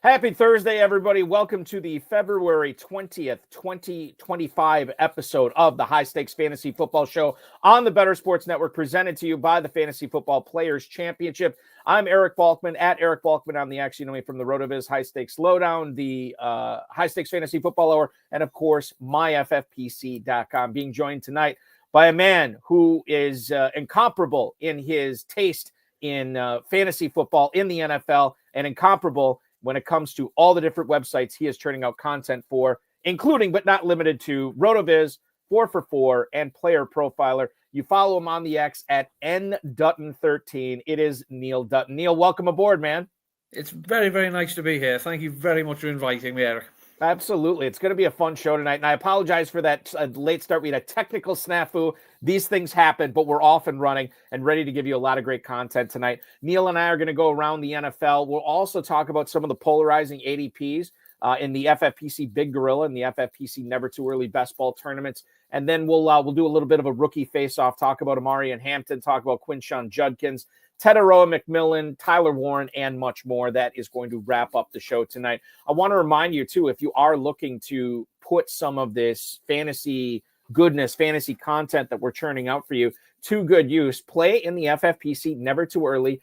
Happy Thursday, everybody. Welcome to the February 20th, 2025 episode of the High Stakes Fantasy Football Show on the Better Sports Network, presented to you by the Fantasy Football Players Championship. I'm Eric Balkman, at Eric Balkman on the X. You know me from the RotoViz High Stakes Lowdown, the High Stakes Fantasy Football Hour, and of course, myffpc.com. Being joined tonight by a man who is incomparable in his taste in fantasy football in the NFL, and incomparable when it comes to all the different websites he is churning out content for, including but not limited to RotoViz, 4for4, and Player Profiler. You follow him on the X at ndutton13. It is Neil Dutton. Neil, welcome aboard, man. It's very, very nice to be here. Thank you very much for inviting me, Eric. Absolutely. It's going to be a fun show tonight, and I apologize for that late start. We had a technical snafu. These things happen, but we're off and running and ready to give you a lot of great content tonight. Neil and I are going to go around the NFL. We'll also talk about some of the polarizing ADPs in the FFPC Big Gorilla and the FFPC Never Too Early Best Ball tournaments. And then we'll do a little bit of a rookie face-off, talk about Amari and Hampton, talk about Quinshon Judkins, Teteroa McMillan, Tyler Warren, and much more. That is going to wrap up the show tonight. I want to remind you, too, if you are looking to put some of this fantasy goodness, fantasy content that we're churning out for you to good use, play in the FFPC Never Too Early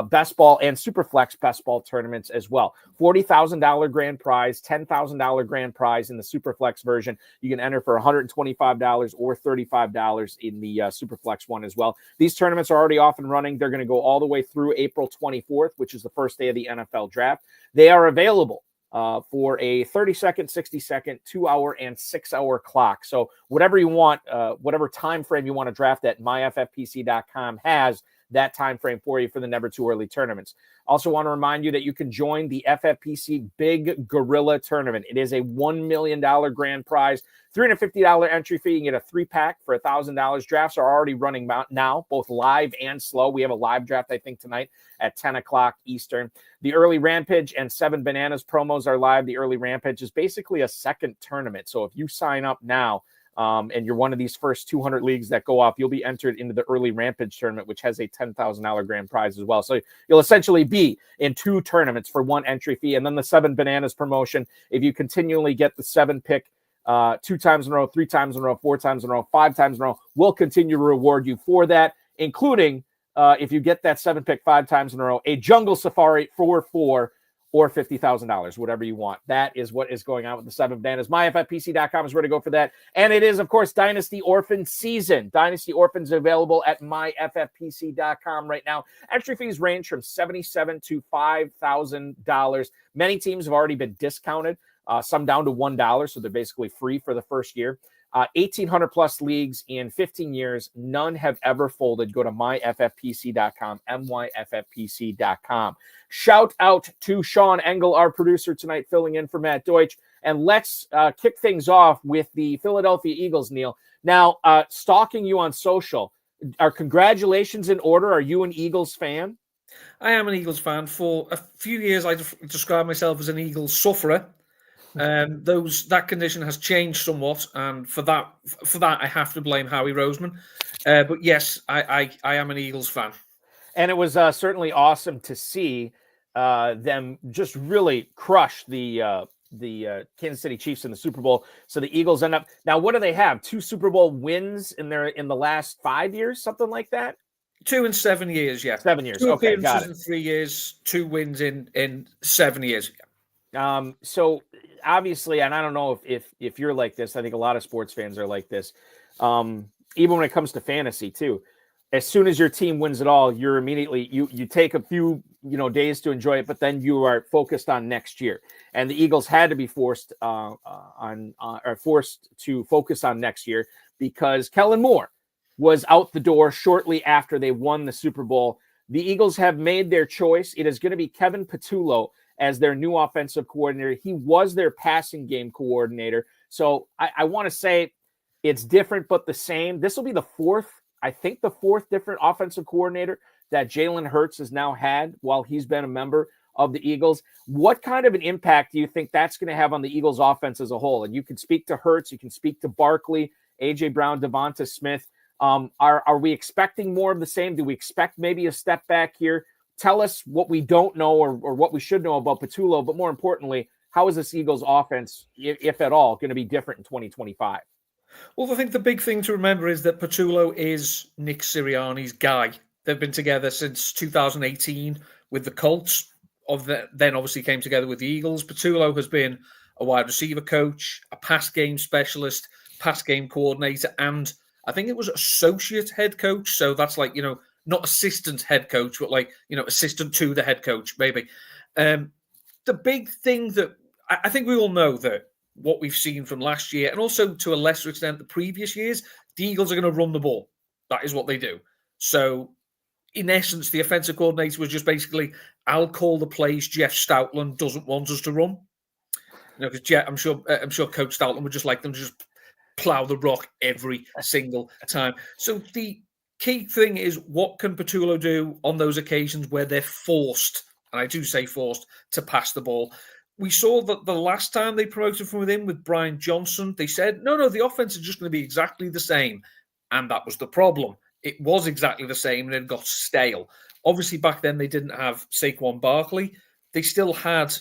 Best Ball and Superflex Best Ball tournaments as well. $40,000 grand prize, $10,000 grand prize in the Superflex version. You can enter for $125 or $35 in the Superflex one as well. These tournaments are already off and running. They're going to go all the way through April 24th, which is the first day of the NFL draft. They are available for a 30-second, 60-second, 2-hour, and 6-hour clock. So whatever you want, whatever time frame you want to draft at, myffpc.com has that time frame for you for the Never Too Early tournaments. Also want to remind you that you can join the FFPC Big Gorilla Tournament. It is a $1 million grand prize, $350 entry fee. You can get a 3-pack for $1,000. Drafts are already running now, both live and slow. We have a live draft, I think, tonight at 10 o'clock Eastern. The Early Rampage and 7 Bananas promos are live. The Early Rampage is basically a second tournament. So if you sign up now, and you're one of these first 200 leagues that go off, you'll be entered into the Early Rampage tournament, which has a $10,000 grand prize as well. So you'll essentially be in 2 tournaments for 1 entry fee. And then the 7 Bananas promotion, if you continually get the 7 pick 2 times in a row, 3 times in a row, 4 times in a row, 5 times in a row, we'll continue to reward you for that, including if you get that 7 pick 5 times in a row, a jungle safari for 4 or $50,000, whatever you want. That is what is going on with the 7 Bananas. MyFFPC.com is where to go for that. And it is, of course, Dynasty Orphan season. Dynasty Orphans available at MyFFPC.com right now. Entry fees range from $77 to $5,000. Many teams have already been discounted, some down to $1, so they're basically free for the first year. 1,800 plus leagues in 15 years. None have ever folded. Go to myffpc.com, myffpc.com. Shout out to Sean Engel, our producer tonight, filling in for Matt Deutsch. And let's kick things off with the Philadelphia Eagles, Neil. Now, stalking you on social, are congratulations in order? Are you an Eagles fan? I am an Eagles fan. For a few years, I described myself as an Eagles sufferer. That condition has changed somewhat, and for that I have to blame Howie Roseman. But yes, I am an Eagles fan, and it was certainly awesome to see them just really crush the Kansas City Chiefs in the Super Bowl. So the Eagles end up now. What do they have? 2 Super Bowl wins in the last 5 years, something like that. 2 in 7 years, yeah. 7 years. 2 okay, appearances got it. in 3 years, 2 wins in 7 years. So obviously, and I don't know if you're like this, I think a lot of sports fans are like this. Even when it comes to fantasy too, as soon as your team wins it all, you're immediately, you take a few, days to enjoy it, but then you are focused on next year. And the Eagles had to be forced to focus on next year because Kellen Moore was out the door shortly after they won the Super Bowl. The Eagles have made their choice. It is going to be Kevin Patullo as their new offensive coordinator. He was their passing game coordinator. So I want to say it's different, but the same. This will be the fourth different offensive coordinator that Jalen Hurts has now had while he's been a member of the Eagles. What kind of an impact do you think that's going to have on the Eagles offense as a whole? And you can speak to Hurts, you can speak to Barkley, A.J. Brown, Devonta Smith. Are we expecting more of the same? Do we expect maybe a step back here? tell us what we don't know or what we should know about Patullo, but more importantly, how is this Eagles offense, if at all, going to be different in 2025? Well, I think the big thing to remember is that Patullo is Nick Sirianni's guy. They've been together since 2018 with the Colts. Then obviously came together with the Eagles. Patullo has been a wide receiver coach, a pass game specialist, pass game coordinator, and I think it was associate head coach. So that's like, not assistant head coach, but like, assistant to the head coach, maybe. The big thing that I think we all know that what we've seen from last year, and also to a lesser extent the previous years, the Eagles are going to run the ball. That is what they do. So in essence, the offensive coordinator was just basically, I'll call the plays Jeff Stoutland doesn't want us to run. Because I'm sure Coach Stoutland would just like them to just plow the rock every single time. So the key thing is, what can Patullo do on those occasions where they're forced, and I do say forced, to pass the ball? We saw that the last time they promoted from within with Brian Johnson, they said, no, the offense is just going to be exactly the same. And that was the problem. It was exactly the same and it got stale. Obviously, back then, they didn't have Saquon Barkley. They still had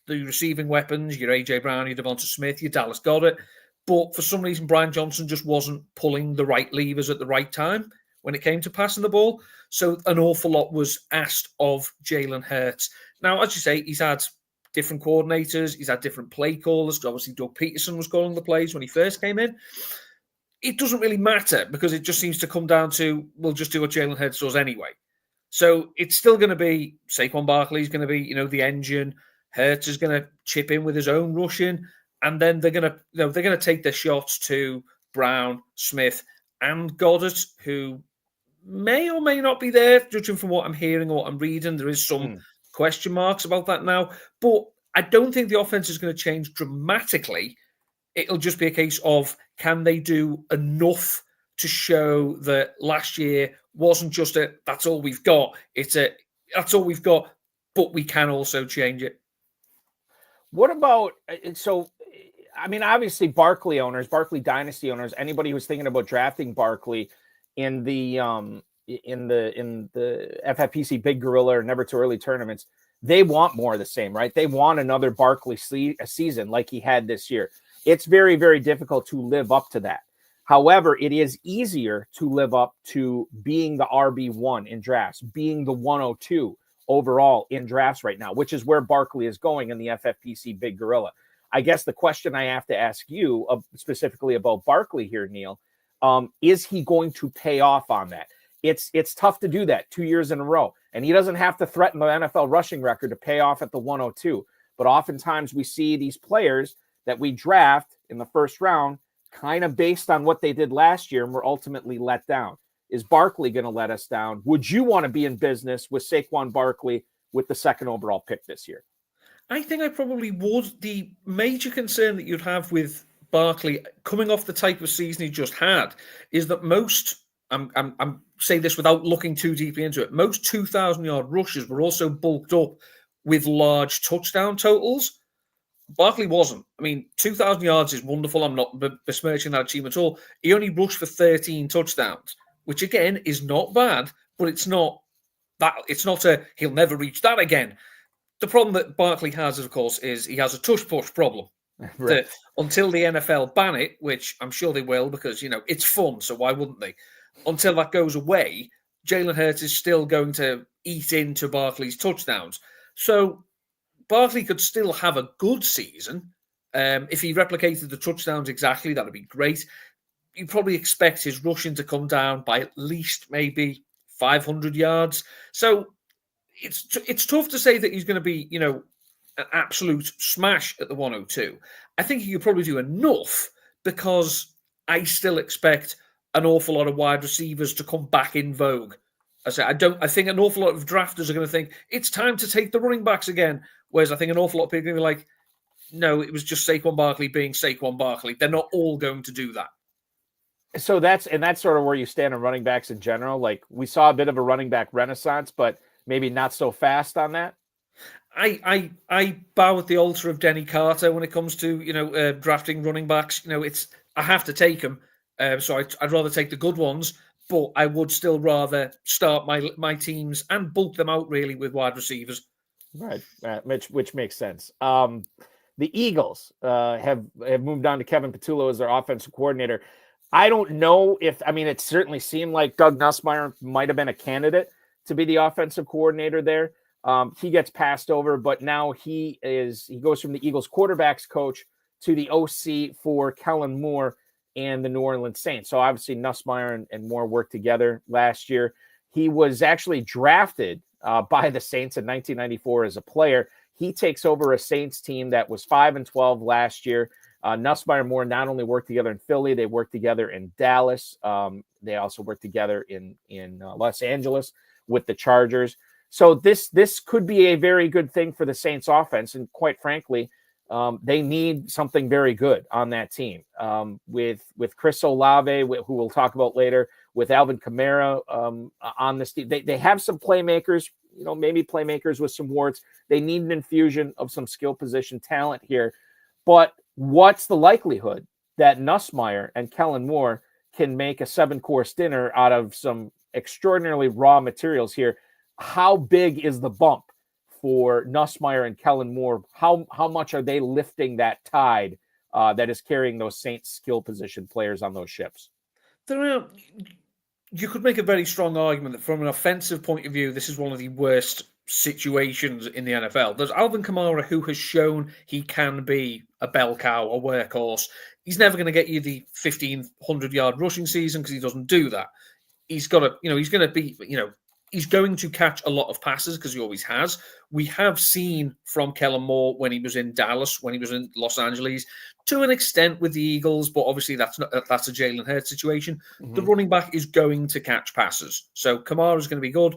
the receiving weapons, your A.J. Brown, your Devonta Smith, your Dallas Goedert. But for some reason, Brian Johnson just wasn't pulling the right levers at the right time when it came to passing the ball. So an awful lot was asked of Jalen Hurts. Now, as you say, he's had different coordinators. He's had different play callers. Obviously, Doug Peterson was calling the plays when he first came in. It doesn't really matter because it just seems to come down to, we'll just do what Jalen Hurts does anyway. So it's still going to be Saquon Barkley's going to be, the engine. Hurts is going to chip in with his own rushing, and then they're going to take their shots to Brown, Smith, and Goddard, who may or may not be there, judging from what I'm hearing or what I'm reading. There is some question marks about that now, but I don't think the offense is going to change dramatically. It'll just be a case of, can they do enough to show that last year wasn't just that's all we've got. It's that's all we've got, but we can also change it. What about, obviously Barkley Dynasty owners, anybody who's thinking about drafting Barkley in the FFPC Big Gorilla or Never Too Early tournaments, they want more of the same, right? They want another Barkley season like he had this year. It's very, very difficult to live up to that. However, it is easier to live up to being the RB1 in drafts, being the 102 overall in drafts right now, which is where Barkley is going in the FFPC Big Gorilla. I guess the question I have to ask you specifically about Barkley here, Neil, is he going to pay off on that? It's tough to do that 2 years in a row, and he doesn't have to threaten the NFL rushing record to pay off at the 102. But oftentimes we see these players that we draft in the first round kind of based on what they did last year and were ultimately let down. Is Barkley going to let us down? Would you want to be in business with Saquon Barkley with the second overall pick this year? I think I probably would. The major concern that you'd have with Barkley coming off the type of season he just had is that most, I'm saying this without looking too deeply into it, most 2,000-yard rushers were also bulked up with large touchdown totals. Barkley wasn't. 2,000 yards is wonderful. I'm not besmirching that achievement at all. He only rushed for 13 touchdowns, which again is not bad, but it's not he'll never reach that again. The problem that Barkley has, of course, is he has a tush-push problem. Right. Until the NFL ban it, which I'm sure they will because, it's fun, so why wouldn't they? Until that goes away, Jalen Hurts is still going to eat into Barkley's touchdowns. So Barkley could still have a good season. If he replicated the touchdowns exactly, that would be great. You probably expect his rushing to come down by at least maybe 500 yards. So it's tough to say that he's going to be, an absolute smash at the 102. I think he could probably do enough because I still expect an awful lot of wide receivers to come back in vogue. I think an awful lot of drafters are going to think it's time to take the running backs again. Whereas I think an awful lot of people are going to be like, no, it was just Saquon Barkley being Saquon Barkley. They're not all going to do that. So that's sort of where you stand on running backs in general. Like we saw a bit of a running back renaissance, but maybe not so fast on that. I bow at the altar of Denny Carter when it comes to drafting running backs. I have to take them. So I'd rather take the good ones. but I would still rather start my teams and bulk them out really with wide receivers. Right, which makes sense. The Eagles have moved on to Kevin Patullo as their offensive coordinator. I don't know it certainly seemed like Doug Nussmeier might have been a candidate to be the offensive coordinator there. He gets passed over, but now he goes from the Eagles quarterbacks coach to the OC for Kellen Moore and the New Orleans Saints. So obviously Nussmeier and Moore worked together last year. He was actually drafted by the Saints in 1994 as a player. He takes over a Saints team that was 5-12 last year. Nussmeier and Moore not only worked together in Philly, they worked together in Dallas. They also worked together in Los Angeles with the Chargers. So this could be a very good thing for the Saints offense. And quite frankly, they need something very good on that team. With Chris Olave, who we'll talk about later, with Alvin Kamara on this team, they have some playmakers, maybe playmakers with some warts. They need an infusion of some skill position talent here. But what's the likelihood that Nussmeier and Kellen Moore can make a 7-course dinner out of some extraordinarily raw materials here? How big is the bump for Nussmeier and Kellen Moore? How much are they lifting that tide that is carrying those Saints skill position players on those ships? You could make a very strong argument that from an offensive point of view, this is one of the worst situations in the NFL. There's Alvin Kamara, who has shown he can be a bell cow, a workhorse. He's never going to get you the 1,500-yard rushing season because he doesn't do that. He's got to, he's going to be, he's going to catch a lot of passes because he always has. We have seen from Kellen Moore when he was in Dallas, when he was in Los Angeles, to an extent with the Eagles, but obviously that's a Jalen Hurts situation. Mm-hmm. The running back is going to catch passes. So Kamara is going to be good.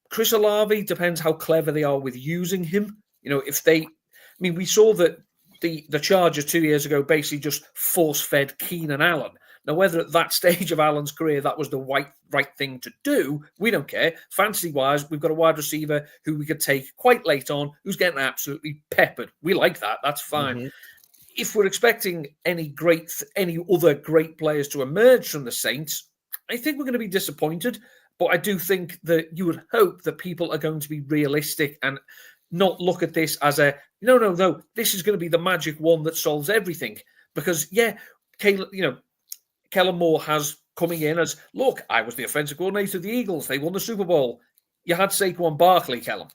Chris Olave, depends how clever they are with using him. We saw that the Chargers 2 years ago basically just force-fed Keenan Allen. Now, whether at that stage of Allen's career that was the right thing to do, we don't care. Fantasy-wise, we've got a wide receiver who we could take quite late on, who's getting absolutely peppered. We like that. That's fine. Mm-hmm. If we're expecting any other great players to emerge from the Saints, I think we're going to be disappointed. But I do think that you would hope that people are going to be realistic and not look at this as a, no, this is going to be the magic one that solves everything. Because, Kellen Moore has coming in as, look, I was the offensive coordinator of the Eagles. They won the Super Bowl. You had Saquon Barkley, Kellen.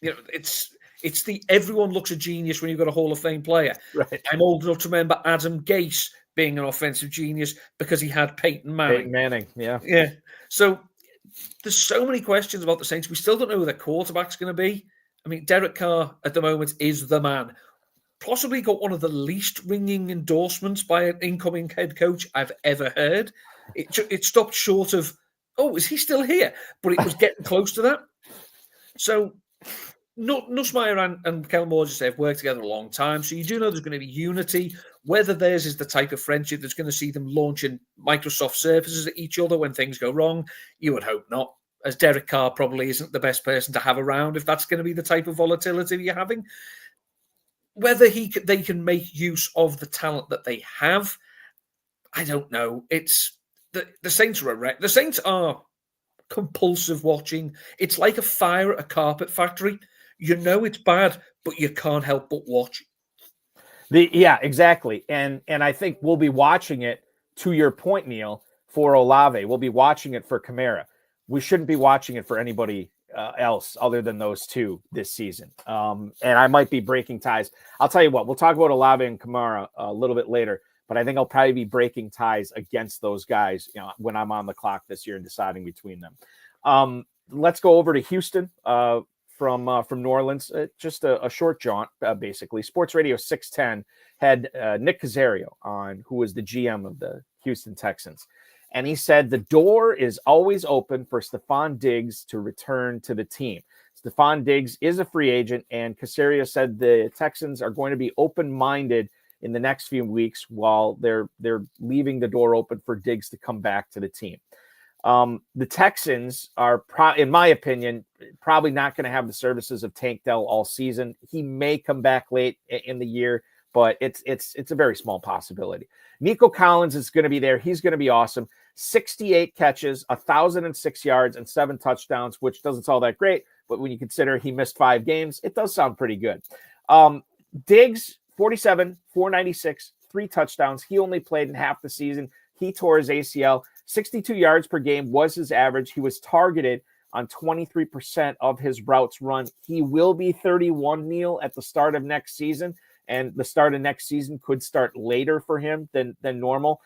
It's the everyone looks a genius when you've got a Hall of Fame player. Right. I'm old enough to remember Adam Gase being an offensive genius because he had Peyton Manning. Yeah. Yeah. So there's so many questions about the Saints. We still don't know who their quarterback's going to be. Derek Carr at the moment is the man. Possibly got one of the least ringing endorsements by an incoming head coach I've ever heard. It stopped short of, is he still here? But it was getting close to that. So Nussmeier and Kellen Moore, just have worked together a long time. So you do know there's going to be unity. Whether theirs is the type of friendship that's going to see them launching Microsoft Surfaces at each other when things go wrong, you would hope not. As Derek Carr probably isn't the best person to have around if that's going to be the type of volatility you're having. Whether they can make use of the talent that they have, I don't know. It's the Saints are a wreck. The Saints are compulsive watching. It's like a fire at a carpet factory. You know it's bad, but you can't help but watch. Yeah, exactly. And I think we'll be watching it, to your point, Neil, for Olave. We'll be watching it for Kamara. We shouldn't be watching it for anybody else other than those two this season. And I might be breaking ties. I'll tell you what, we'll talk about Olave and Kamara a little bit later, but I think I'll probably be breaking ties against those guys, when I'm on the clock this year and deciding between them. Let's go over to Houston from New Orleans. Just a short jaunt, basically. Sports Radio 610 had Nick Caserio on, who was the GM of the Houston Texans. And he said the door is always open for Stefon Diggs to return to the team. Stefon Diggs is a free agent, and Caserio said the Texans are going to be open-minded in the next few weeks while they're leaving the door open for Diggs to come back to the team. The Texans are, in my opinion, probably not going to have the services of Tank Dell all season. He may come back late in the year, but it's a very small possibility. Nico Collins is going to be there. He's going to be awesome. 68 catches, 1,006 yards, and 7 touchdowns, which doesn't sound that great, but when you consider he missed 5 games, it does sound pretty good. Diggs, 47, 496, 3 touchdowns. He only played in half the season. He tore his ACL. 62 yards per game was his average. He was targeted on 23% of his routes run. He will be 31, Neil, at the start of next season, and the start of next season could start later for him than normal,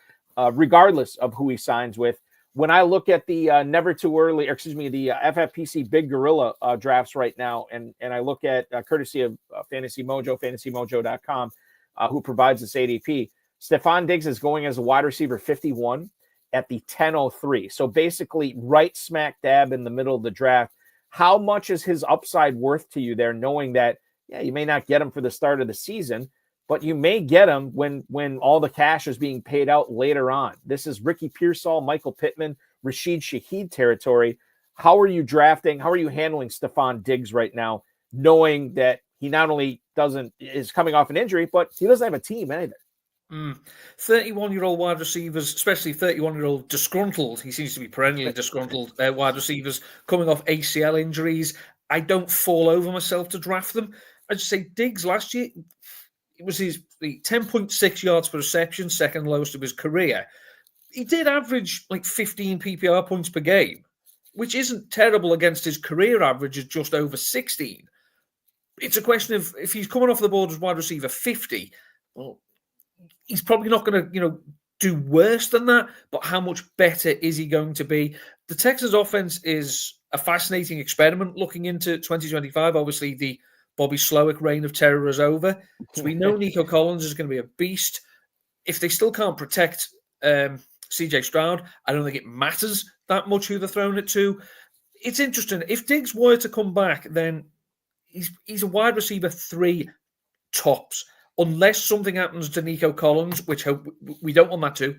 regardless of who he signs with. When I look at the never too early, the FFPC Big Gorilla drafts right now, and I look at courtesy of Fantasy Mojo, fantasymojo.com, who provides this ADP, Stefon Diggs is going as a wide receiver 51 at the 10:03. So basically right smack dab in the middle of the draft. How much is his upside worth to you there, knowing that, yeah, you may not get him for the start of the season, but you may get him when all the cash is being paid out later on? This is Ricky Pearsall, Michael Pittman, Rashid Shaheed territory. How are you drafting? How are you handling Stefon Diggs right now, knowing that he not only is coming off an injury, but he doesn't have a team either? 31-year-old wide receivers, especially 31-year-old disgruntled, he seems to be perennially disgruntled wide receivers coming off ACL injuries. I don't fall over myself to draft them. I just say Diggs last year, it was his 10.6 yards per reception, second lowest of his career. He did average like 15 PPR points per game, which isn't terrible against his career average of just over 16. It's a question of if he's coming off the board as wide receiver 50, well, he's probably not going to, do worse than that, but how much better is he going to be? The Texans offense is a fascinating experiment looking into 2025. Obviously, the Bobby Slowick reign of terror is over. So we know Nico Collins is going to be a beast. If they still can't protect CJ Stroud, I don't think it matters that much who they're throwing it to. It's interesting. If Diggs were to come back, then he's a wide receiver 3 tops, unless something happens to Nico Collins, which we don't want that to.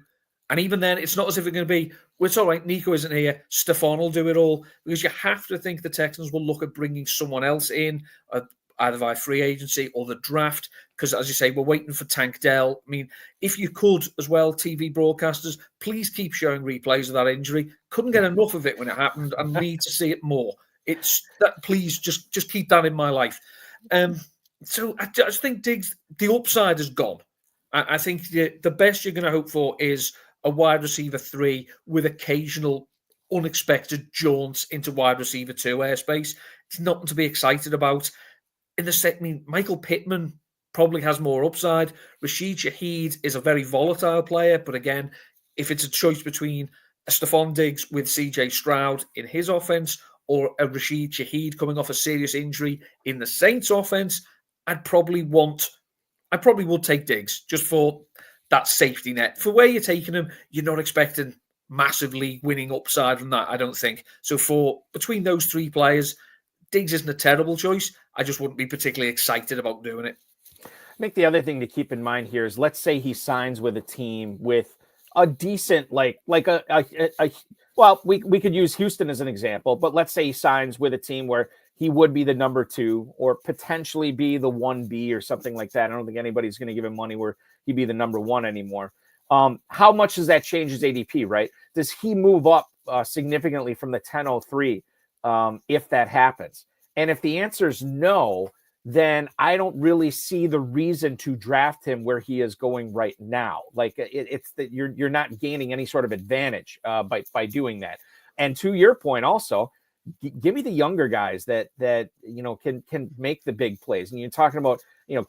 And even then, it's not as if it's going to be, well, it's all right, Nico isn't here, Stefon will do it all, because you have to think the Texans will look at bringing someone else in, either by free agency or the draft, because, as you say, we're waiting for Tank Dell. I mean, if you could as well, TV broadcasters, please keep showing replays of that injury. Couldn't get enough of it when it happened and need to see it more. It's that. Please just keep that in my life. So I just think Diggs, the upside is gone. I think the best you're going to hope for is a wide receiver 3 with occasional unexpected jaunts into wide receiver 2 airspace. It's nothing to be excited about. Michael Pittman probably has more upside. Rashid Shaheed is a very volatile player, but again, if it's a choice between a Stefon Diggs with CJ Stroud in his offense or a Rashid Shaheed coming off a serious injury in the Saints offense, I probably would take Diggs just for that safety net. For where you're taking him, you're not expecting massively winning upside from that, I don't think. So between those 3 players, Diggs isn't a terrible choice. I just wouldn't be particularly excited about doing it. I think the other thing to keep in mind here is, let's say he signs with a team with a decent, we could use Houston as an example, but let's say he signs with a team where he would be the number 2 or potentially be the 1B or something like that. I don't think anybody's going to give him money where he'd be the number 1 anymore. How much does that change his ADP, right? Does he move up significantly from the 10:03 if that happens? And if the answer is no, then I don't really see the reason to draft him where he is going right now. Like it's that you're not gaining any sort of advantage by doing that. And to your point also, give me the younger guys that can make the big plays. And you're talking about,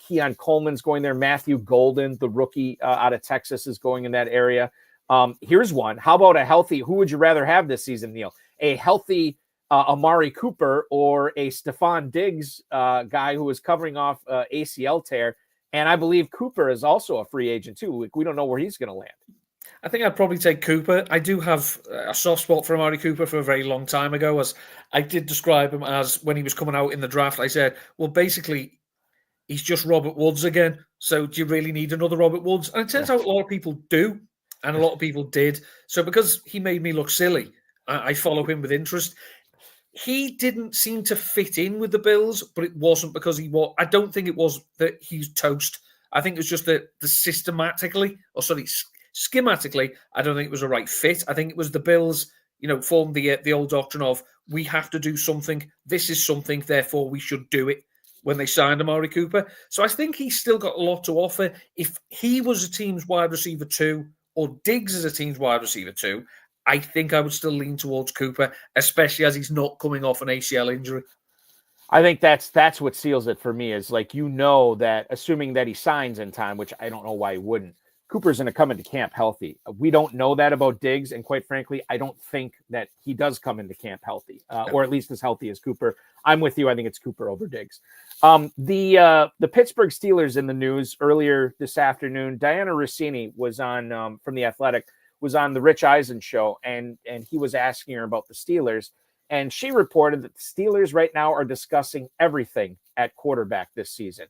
Keon Coleman's going there. Matthew Golden, the rookie out of Texas, is going in that area. Here's one. How about who would you rather have this season, Neil? A healthy Amari Cooper or a Stefon Diggs guy who is covering off ACL tear? And I believe Cooper is also a free agent too. We don't know where he's going to land. I think I'd probably take Cooper. I do have a soft spot for Amari Cooper for a very long time ago, as I did describe him as when he was coming out in the draft. I said, well, basically, he's just Robert Woods again. So do you really need another Robert Woods? And it turns out a lot of people do, and a lot of people did. So because he made me look silly, I follow him with interest. He didn't seem to fit in with the Bills, but it wasn't because I don't think it was that he's toast I think it's just that schematically, I don't think it was a right fit. I think it was the Bills, formed the old doctrine of we have to do something. This is something, therefore we should do it when they signed Amari Cooper. So I think he's still got a lot to offer. If he was a team's wide receiver 2 or Diggs is a team's wide receiver 2, I think I would still lean towards Cooper, especially as he's not coming off an ACL injury. I think that's what seals it for me is that assuming that he signs in time, which I don't know why he wouldn't, Cooper's going to come into camp healthy. We don't know that about Diggs, and quite frankly, I don't think that he does come into camp healthy, or at least as healthy as Cooper. I'm with you. I think it's Cooper over Diggs. The Pittsburgh Steelers in the news earlier this afternoon. Diana Rossini was on from The Athletic, was on the Rich Eisen show, and he was asking her about the Steelers, and she reported that the Steelers right now are discussing everything at quarterback this season.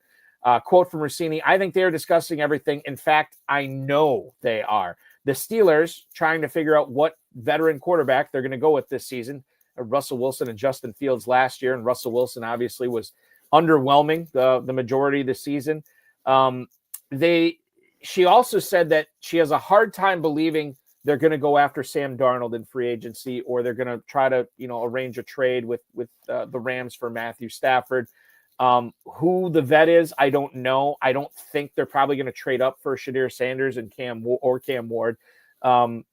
Quote from Rossini, I think they're discussing everything. In fact, I know they are. The Steelers trying to figure out what veteran quarterback they're going to go with this season. Russell Wilson and Justin Fields last year, and Russell Wilson obviously was underwhelming the majority of the season. She also said that she has a hard time believing they're going to go after Sam Darnold in free agency, or they're going to try to arrange a trade with the Rams for Matthew Stafford. Who the vet is, I don't know. I don't think they're probably going to trade up for Shadir Sanders and Cam Ward. Aaron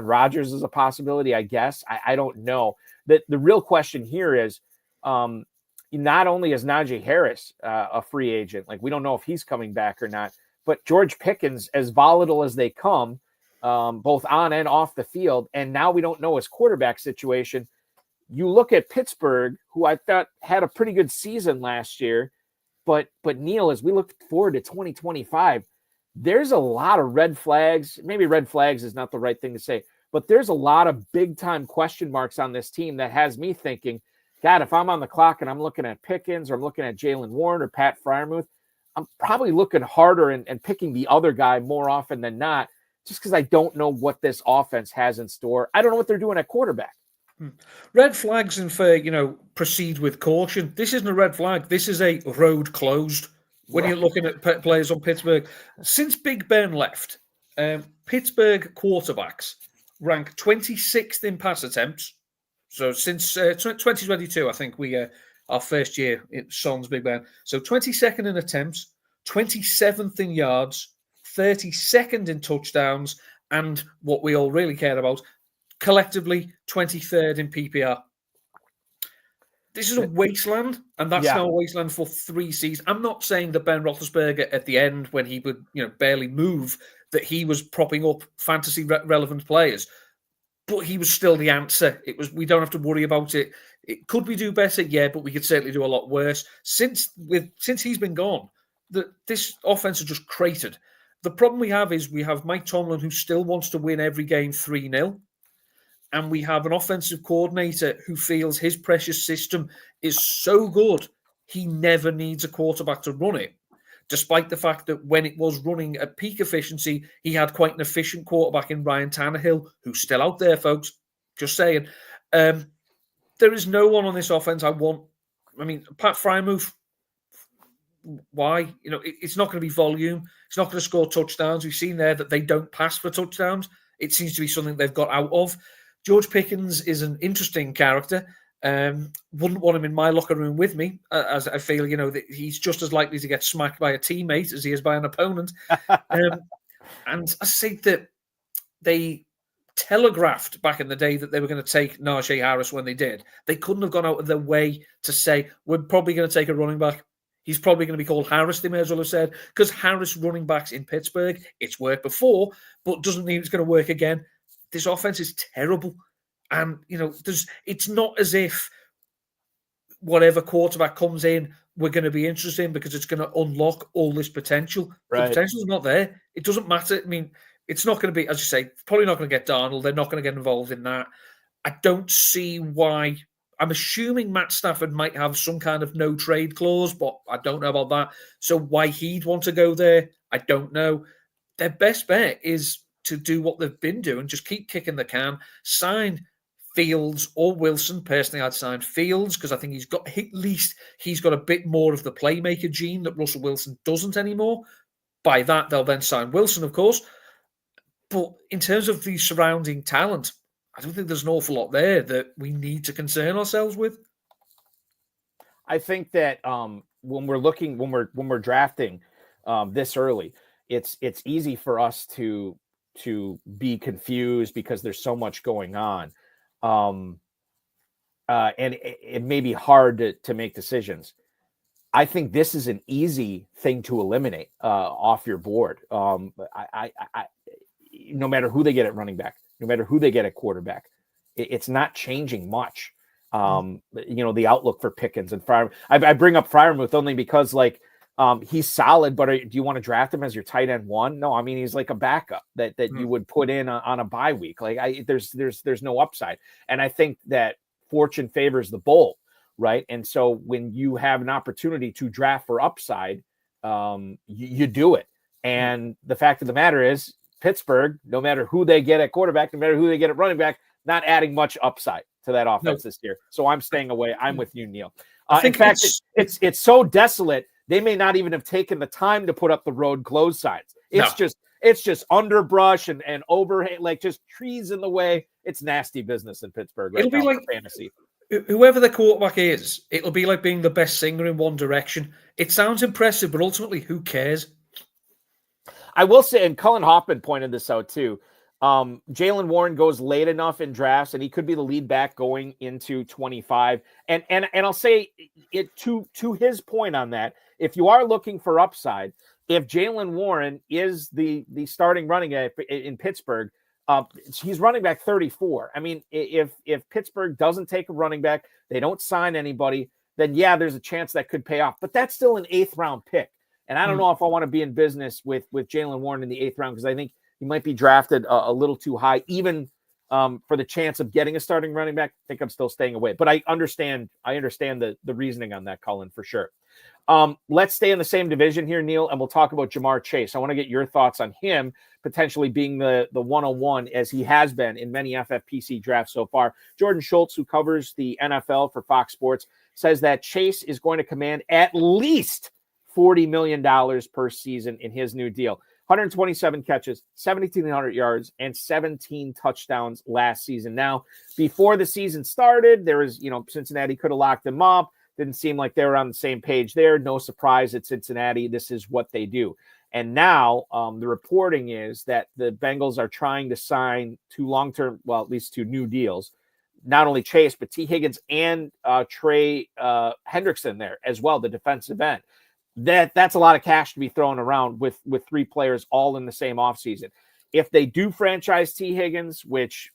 Rodgers is a possibility, I guess. I don't know. The real question here is, not only is Najee Harris a free agent, we don't know if he's coming back or not, but George Pickens, as volatile as they come, both on and off the field, and now we don't know his quarterback situation. You look at Pittsburgh, who I thought had a pretty good season last year, but Neil, as we look forward to 2025, there's a lot of red flags. Maybe red flags is not the right thing to say, but there's a lot of big-time question marks on this team that has me thinking, God, if I'm on the clock and I'm looking at Pickens or I'm looking at Jalen Warren or Pat Freiermuth, I'm probably looking harder and picking the other guy more often than not, just because I don't know what this offense has in store. I don't know what they're doing at quarterback. Red flags and for, proceed with caution. This isn't a red flag. This is a road closed. When you're looking at players on Pittsburgh, since Big Ben left, Pittsburgh quarterbacks rank 26th in pass attempts. So since 2022, I think our first year, sans Big Ben. So 22nd in attempts, 27th in yards, 32nd in touchdowns, and what we all really care about, collectively 23rd in PPR. This is a wasteland, and that's now a wasteland for 3 seasons. I'm not saying that Ben Roethlisberger at the end, when he would barely move, that he was propping up fantasy relevant players, but he was still the answer. We don't have to worry about it. Could we do better? Yeah, but we could certainly do a lot worse. Since he's been gone, this offense has just cratered. The problem we have is we have Mike Tomlin, who still wants to win every game 3-0. And we have an offensive coordinator who feels his precious system is so good, he never needs a quarterback to run it. Despite the fact that when it was running at peak efficiency, he had quite an efficient quarterback in Ryan Tannehill, who's still out there, folks. Just saying. There is no one on this offense Pat Freiermuth, why? It's not going to be volume. It's not going to score touchdowns. We've seen there that they don't pass for touchdowns. It seems to be something they've got out of. George Pickens is an interesting character. Wouldn't want him in my locker room with me, as I feel, that he's just as likely to get smacked by a teammate as he is by an opponent. And I say that they telegraphed back in the day that they were going to take Najee Harris when they did. They couldn't have gone out of their way to say, we're probably going to take a running back. He's probably going to be called Harris, they may as well have said, because Harris running backs in Pittsburgh, it's worked before, but doesn't mean it's going to work again. This offense is terrible. And, it's not as if whatever quarterback comes in, we're going to be interested in because it's going to unlock all this potential. Right. The potential is not there. It doesn't matter. It's not going to be, as you say, probably not going to get Darnold. They're not going to get involved in that. I don't see why. I'm assuming Matt Stafford might have some kind of no trade clause, but I don't know about that. So why he'd want to go there, I don't know. Their best bet is to do what they've been doing, just keep kicking the can, sign Fields or Wilson. Personally, I'd sign Fields because I think he's got a bit more of the playmaker gene that Russell Wilson doesn't anymore. By that, they'll then sign Wilson, of course. But in terms of the surrounding talent, I don't think there's an awful lot there that we need to concern ourselves with. I think that when we're drafting this early, it's easy for us to be confused because there's so much going on, and it may be hard to make decisions. I think this is an easy thing to eliminate off your board. I no matter who they get at running back, no matter who they get at quarterback, it's not changing much. The outlook for Pickens and Freiermuth. I bring up Freiermuth only because he's solid, but do you want to draft him as your tight end one? No, I mean, he's like a backup that you would put in on a bye week. There's no upside. And I think that fortune favors the bold, right? And so when you have an opportunity to draft for upside, you do it. And the fact of the matter is Pittsburgh, no matter who they get at quarterback, no matter who they get at running back, not adding much upside to that offense this year. So I'm staying away. I'm with you, Neil. In fact, it's so desolate. They may not even have taken the time to put up the road closed signs. It's just underbrush and overhang, just trees in the way. It's nasty business in Pittsburgh. It'll be like fantasy. Whoever the quarterback is, it'll be like being the best singer in One Direction. It sounds impressive, but ultimately, who cares? I will say, and Cullen Hoffman pointed this out too. Jaylen Warren goes late enough in drafts, and he could be the lead back going into 25. And I'll say it to his point on that. If you are looking for upside, if Jaylen Warren is the starting running back in Pittsburgh, he's running back 34. I mean, if Pittsburgh doesn't take a running back, they don't sign anybody, then yeah, there's a chance that could pay off. But that's still an 8th round pick. And I don't know if I want to be in business with Jaylen Warren in the 8th round because I think he might be drafted a little too high, even for the chance of getting a starting running back. I think I'm still staying away. But I understand the reasoning on that, Cullen, for sure. Let's stay in the same division here, Neil, and we'll talk about Jamar Chase. I want to get your thoughts on him potentially being the 101 as he has been in many FFPC drafts so far. Jordan Schultz, who covers the NFL for Fox Sports, says that Chase is going to command at least $40 million per season in his new deal. 127 catches, 1,700 yards, and 17 touchdowns last season. Now, before the season started, there was, Cincinnati could have locked him up. Didn't seem like they were on the same page there. No surprise at Cincinnati. This is what they do. And now the reporting is that the Bengals are trying to sign 2 long-term, well, at least 2 new deals. Not only Chase, but T. Higgins and Trey Hendrickson there as well, the defensive end. That's a lot of cash to be thrown around with 3 players all in the same offseason. If they do franchise T. Higgins, which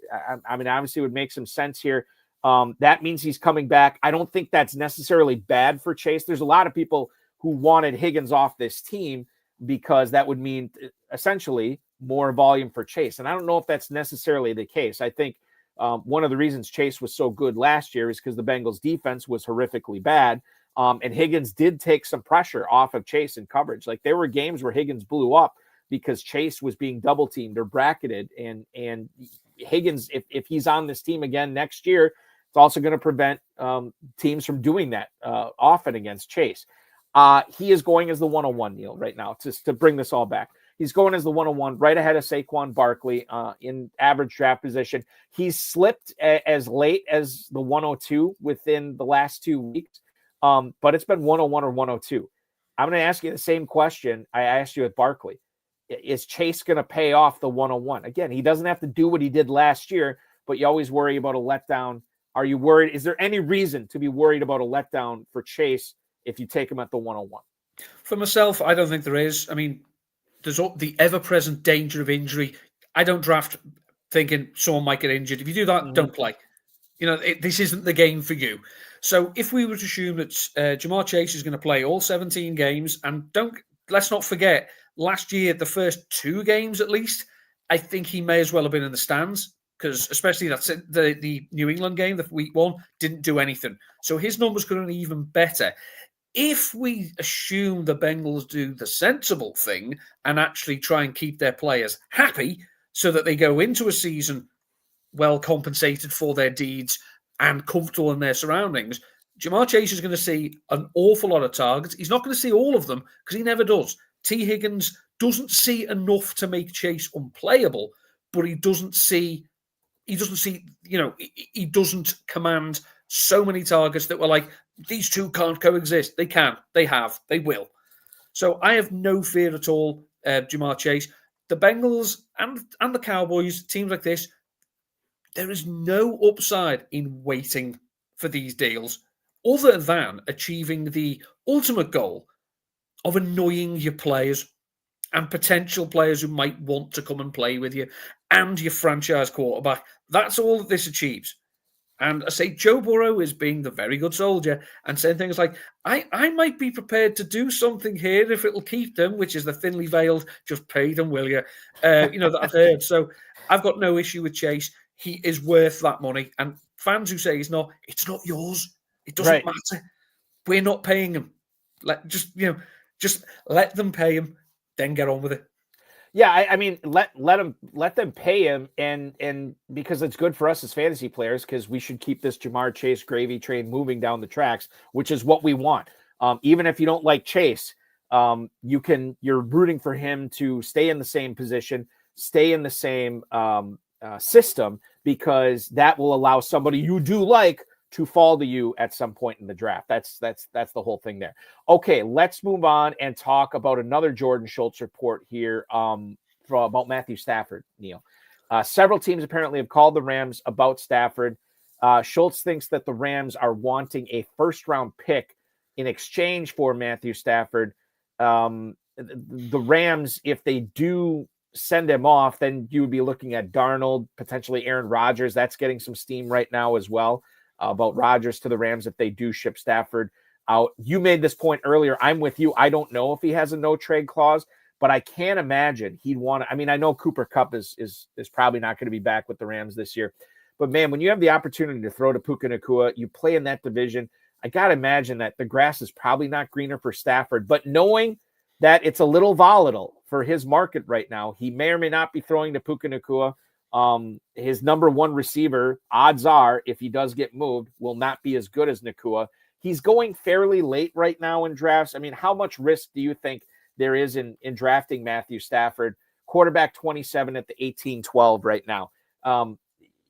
I mean, obviously would make some sense here, that means he's coming back. I don't think that's necessarily bad for Chase. There's a lot of people who wanted Higgins off this team because that would mean essentially more volume for Chase. And I don't know if that's necessarily the case. I think one of the reasons Chase was so good last year is because the Bengals defense was horrifically bad. And Higgins did take some pressure off of Chase in coverage. Like there were games where Higgins blew up because Chase was being double teamed or bracketed. And Higgins, if he's on this team again next year, it's also going to prevent teams from doing that often against Chase. He is going as the 101, Neil, right now, to bring this all back. He's going as the 101 right ahead of Saquon Barkley in average draft position. He's slipped as late as the 102 within the last 2 weeks. But it's been 101 or 102. I'm going to ask you the same question I asked you with Barkley. Is Chase going to pay off the 101? Again, he doesn't have to do what he did last year, but you always worry about a letdown. Are you worried? Is there any reason to be worried about a letdown for Chase if you take him at the 101? For myself, I don't think there is. I mean, there's the ever-present danger of injury. I don't draft thinking someone might get injured. If you do that, don't play. This isn't the game for you. So if we were to assume that Jamar Chase is going to play all 17 games, and let's not forget, last year, the first 2 games at least, I think he may as well have been in the stands because especially that's the New England game, the week 1, didn't do anything. So his numbers could have been even better. If we assume the Bengals do the sensible thing and actually try and keep their players happy so that they go into a season well compensated for their deeds and comfortable in their surroundings, Jamar Chase is going to see an awful lot of targets. He's not going to see all of them because he never does. T. Higgins doesn't see enough to make Chase unplayable, but he doesn't command so many targets that we're like, these two can't coexist. They can, they have, they will. So I have no fear at all, Jamar Chase. The Bengals and the Cowboys, teams like this, there is no upside in waiting for these deals other than achieving the ultimate goal of annoying your players and potential players who might want to come and play with you and your franchise quarterback. That's all that this achieves. And I say Joe Burrow is being the very good soldier and saying things like, I might be prepared to do something here if it'll keep them, which is the thinly veiled, just pay them, will you? That I've heard. So I've got no issue with Chase. He is worth that money. And fans who say it's not yours. It doesn't matter. We're not paying him. Just let them pay him, then get on with it. Yeah, I mean, let them pay him, and because it's good for us as fantasy players, because we should keep this Jamar Chase gravy train moving down the tracks, which is what we want. Even if you don't like Chase, you're rooting for him to stay in the same position, stay in the same system, because that will allow somebody you do like to fall to you at some point in the draft. That's the whole thing there. Okay, let's move on and talk about another Jordan Schultz report here about Matthew Stafford, Neil. Several teams apparently have called the Rams about Stafford. Schultz thinks that the Rams are wanting a first-round pick in exchange for Matthew Stafford. The Rams, if they do send him off, then you would be looking at Darnold, potentially Aaron Rodgers. That's getting some steam right now as well. About Rodgers to the Rams if they do ship Stafford out. You made this point earlier. I'm with you. I don't know if he has a no-trade clause, but I can't imagine he'd want to. I mean, I know Cooper Kupp is probably not going to be back with the Rams this year. But, man, when you have the opportunity to throw to Puka Nacua, you play in that division, I got to imagine that the grass is probably not greener for Stafford. But knowing that it's a little volatile for his market right now, he may or may not be throwing to Puka Nacua. His number one receiver, odds are, if he does get moved, will not be as good as Nacua. He's going fairly late right now in drafts. I mean, how much risk do you think there is in drafting Matthew Stafford, quarterback 27 at the 18-12 right now?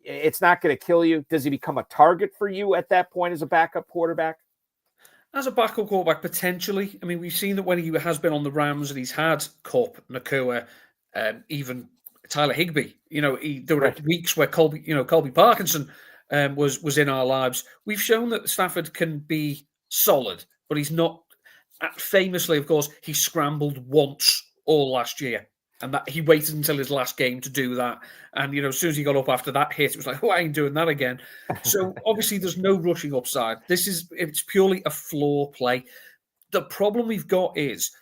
It's not going to kill you. Does he become a target for you at that point as a backup quarterback? As a backup quarterback, potentially. I mean, we've seen that when he has been on the Rams and he's had Kupp, Nacua, even Tyler Higbee. There were weeks where Colby Parkinson was in our lives. We've shown that Stafford can be solid, but he's not. Famously, of course, he scrambled once all last year, and that he waited until his last game to do that. And as soon as he got up after that hit, it was like, I ain't doing that again. So obviously, there's no rushing upside. It's purely a floor play. The problem we've got is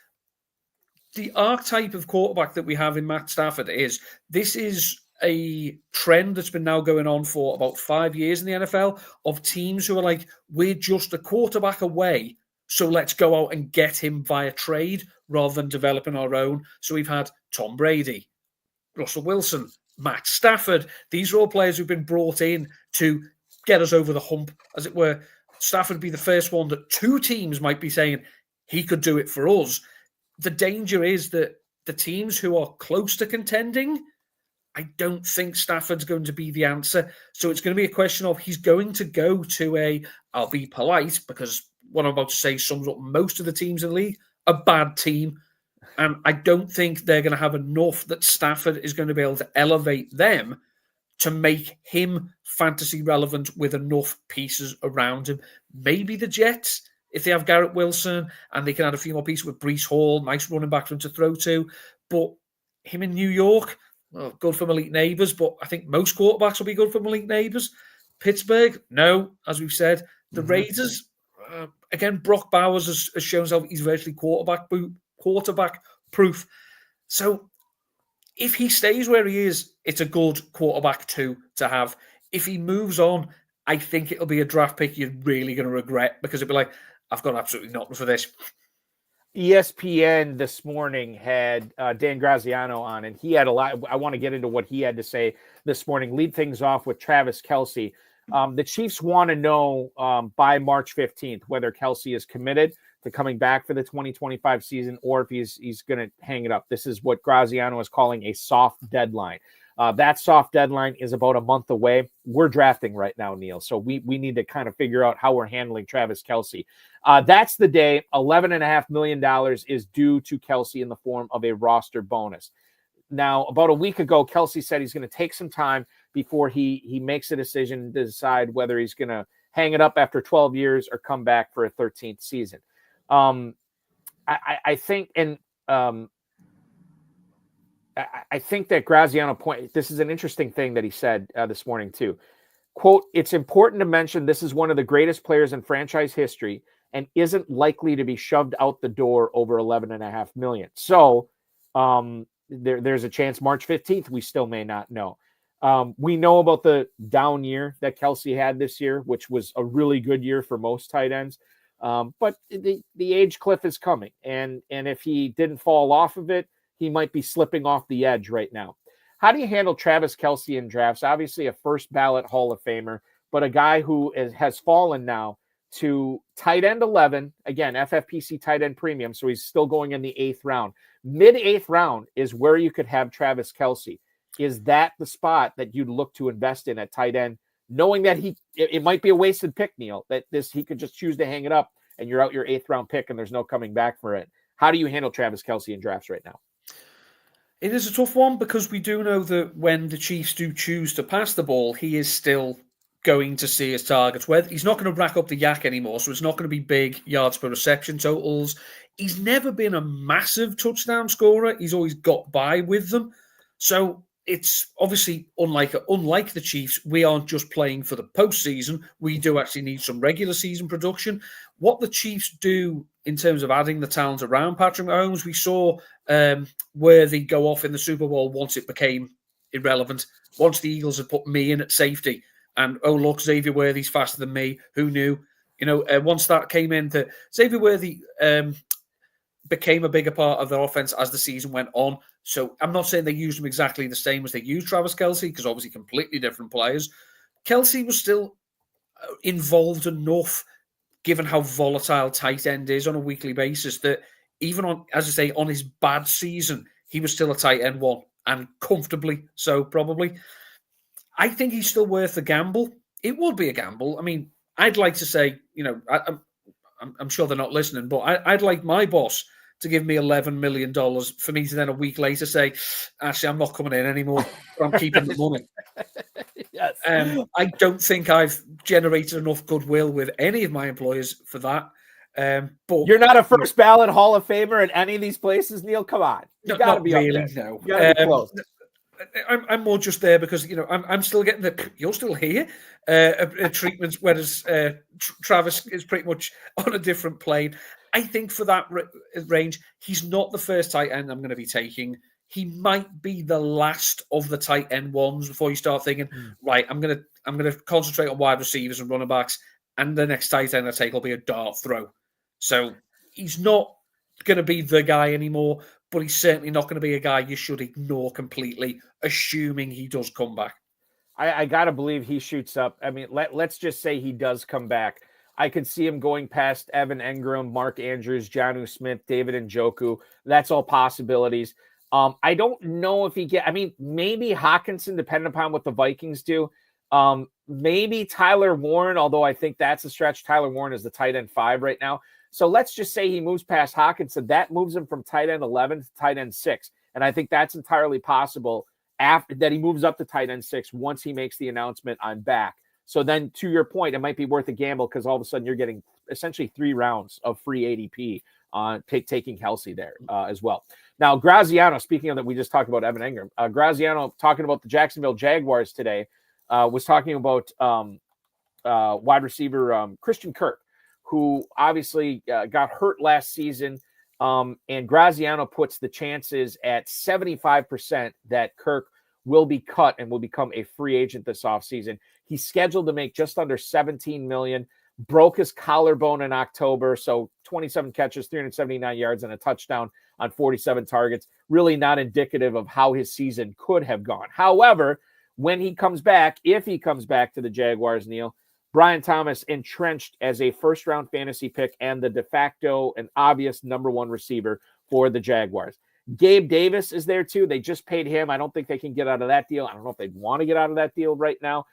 the archetype of quarterback that we have in Matt Stafford is a trend that's been now going on for about 5 years in the NFL of teams who are like, we're just a quarterback away, so let's go out and get him via trade rather than developing our own. So we've had Tom Brady, Russell Wilson, Matt Stafford. These are all players who've been brought in to get us over the hump, as it were. Stafford would be the first one that two teams might be saying he could do it for us. The danger is that the teams who are close to contending, I don't think Stafford's going to be the answer. So it's going to be a question of he's going to go to I'll be polite because what I'm about to say sums up most of the teams in the league, a bad team. And I don't think they're going to have enough that Stafford is going to be able to elevate them to make him fantasy relevant with enough pieces around him. Maybe the Jets, if they have Garrett Wilson and they can add a few more pieces with Breece Hall, nice running back for him to throw to. But him in New York, well, good from elite neighbours, but I think most quarterbacks will be good from elite neighbours. Pittsburgh, no, as we've said. The Raiders, again, Brock Bowers has shown himself he's virtually quarterback proof. So if he stays where he is, it's a good quarterback to have. If he moves on, I think it'll be a draft pick you're really going to regret because it'll be like, I've got absolutely nothing for this. ESPN this morning had Dan Graziano on, and he had a lot. I want to get into what he had to say this morning. Lead things off with Travis Kelce. The Chiefs want to know by March 15th whether Kelce is committed to coming back for the 2025 season or if he's going to hang it up. This is what Graziano is calling a soft deadline. That soft deadline is about a month away. We're drafting right now, Neil. So we need to kind of figure out how we're handling Travis Kelce. That's the day $11.5 million is due to Kelce in the form of a roster bonus. Now, about a week ago, Kelce said he's going to take some time before he makes a decision to decide whether he's going to hang it up after 12 years or come back for a 13th season. I think, and I think that Graziano this is an interesting thing that he said this morning too. Quote, "It's important to mention this is one of the greatest players in franchise history and isn't likely to be shoved out the door over $11.5 million. So there's a chance March 15th, we still may not know. We know about the down year that Kelce had this year, which was a really good year for most tight ends. But the age cliff is coming. And if he didn't fall off of it, he might be slipping off the edge right now. How do you handle Travis Kelce in drafts? Obviously a first ballot Hall of Famer, but a guy who has fallen now to tight end 11, again, FFPC tight end premium. So he's still going in the 8th round. Mid 8th round is where you could have Travis Kelce. Is that the spot that you'd look to invest in at tight end, knowing that it might be a wasted pick, Neil, that he could just choose to hang it up and you're out your 8th round pick and there's no coming back for it. How do you handle Travis Kelce in drafts right now? It is a tough one because we do know that when the Chiefs do choose to pass the ball, he is still going to see his targets. He's not going to rack up the yak anymore, so it's not going to be big yards per reception totals. He's never been a massive touchdown scorer. He's always got by with them. So it's obviously unlike the Chiefs, we aren't just playing for the postseason. We do actually need some regular season production. What the Chiefs do in terms of adding the talent around Patrick Mahomes, we saw Worthy go off in the Super Bowl once it became irrelevant. Once the Eagles had put me in at safety, and oh look, Xavier Worthy's faster than me. Who knew? Once that came in, Xavier Worthy became a bigger part of their offense as the season went on. So I'm not saying they used him exactly the same as they used Travis Kelce, because obviously completely different players. Kelce was still involved enough, given how volatile tight end is on a weekly basis, that even on, as I say, on his bad season, he was still a tight end 1, and comfortably so, probably. I think he's still worth the gamble. It would be a gamble. I mean, I'd like to say, I'm sure they're not listening, but I'd like my boss to give me $11 million for me to then a week later say, actually, I'm not coming in anymore. I'm keeping the money. Yes. I don't think I've generated enough goodwill with any of my employers for that. But you're not a first ballot Hall of Famer at any of these places, Neil. Come on, you got to be really, up there. No. You got to be close. I'm more just there because I'm still getting the you're still here treatments, whereas Travis is pretty much on a different plane. I think for that range, he's not the first tight end I'm going to be taking. He might be the last of the tight end ones before you start thinking, right, I'm going to concentrate on wide receivers and running backs, and the next tight end I take will be a dart throw. So he's not going to be the guy anymore, but he's certainly not going to be a guy you should ignore completely, assuming he does come back. I got to believe he shoots up. I mean, let's just say he does come back. I could see him going past Evan Engram, Mark Andrews, Jonnu Smith, David Njoku. That's all possibilities. I don't know if maybe Hockenson, depending upon what the Vikings do. Maybe Tyler Warren, although I think that's a stretch. Tyler Warren is the tight end 5 right now. So let's just say he moves past Hockenson. That moves him from tight end 11 to tight end 6. And I think that's entirely possible after that he moves up to tight end 6 once he makes the announcement, I'm back. So then to your point, it might be worth a gamble because all of a sudden you're getting essentially 3 rounds of free ADP on taking Kelce there as well. Now, Graziano, speaking of that, we just talked about Evan Engram. Graziano, talking about the Jacksonville Jaguars today, was talking about wide receiver Christian Kirk, who obviously got hurt last season. And Graziano puts the chances at 75% that Kirk will be cut and will become a free agent this offseason. He's scheduled to make just under $17 million. broke his collarbone in October. So 27 catches, 379 yards, and a touchdown on 47 targets. Really not indicative of how his season could have gone. However, when he comes back, if he comes back to the Jaguars, Neil, Brian Thomas entrenched as a first-round fantasy pick and the de facto and obvious number one receiver for the Jaguars. Gabe Davis is there too. They just paid him. I don't think they can get out of that deal. I don't know if they'd want to get out of that deal right now.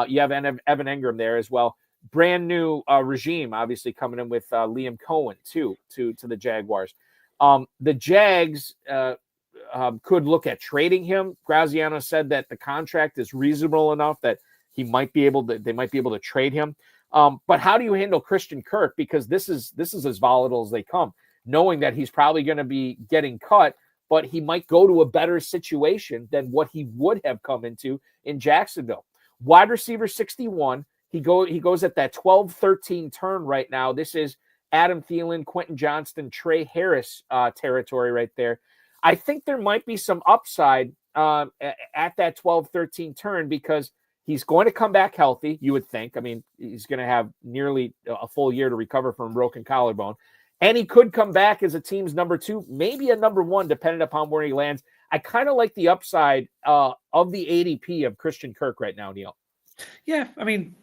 You have Evan Ingram there as well. Brand new regime, obviously coming in with Liam Cohen too to the Jaguars. The Jags could look at trading him. Graziano said that the contract is reasonable enough that they might be able to trade him. But how do you handle Christian Kirk? Because this is as volatile as they come, knowing that he's probably going to be getting cut, but he might go to a better situation than what he would have come into in Jacksonville. Wide receiver 61. He goes at that 12-13 turn right now. This is Adam Thielen, Quentin Johnston, Trey Harris territory right there. I think there might be some upside at that 12-13 turn because he's going to come back healthy, you would think. I mean, he's going to have nearly a full year to recover from a broken collarbone. And he could come back as a team's number two, maybe a number one, depending upon where he lands. I kind of like the upside of the ADP of Christian Kirk right now, Neil. Yeah, I mean,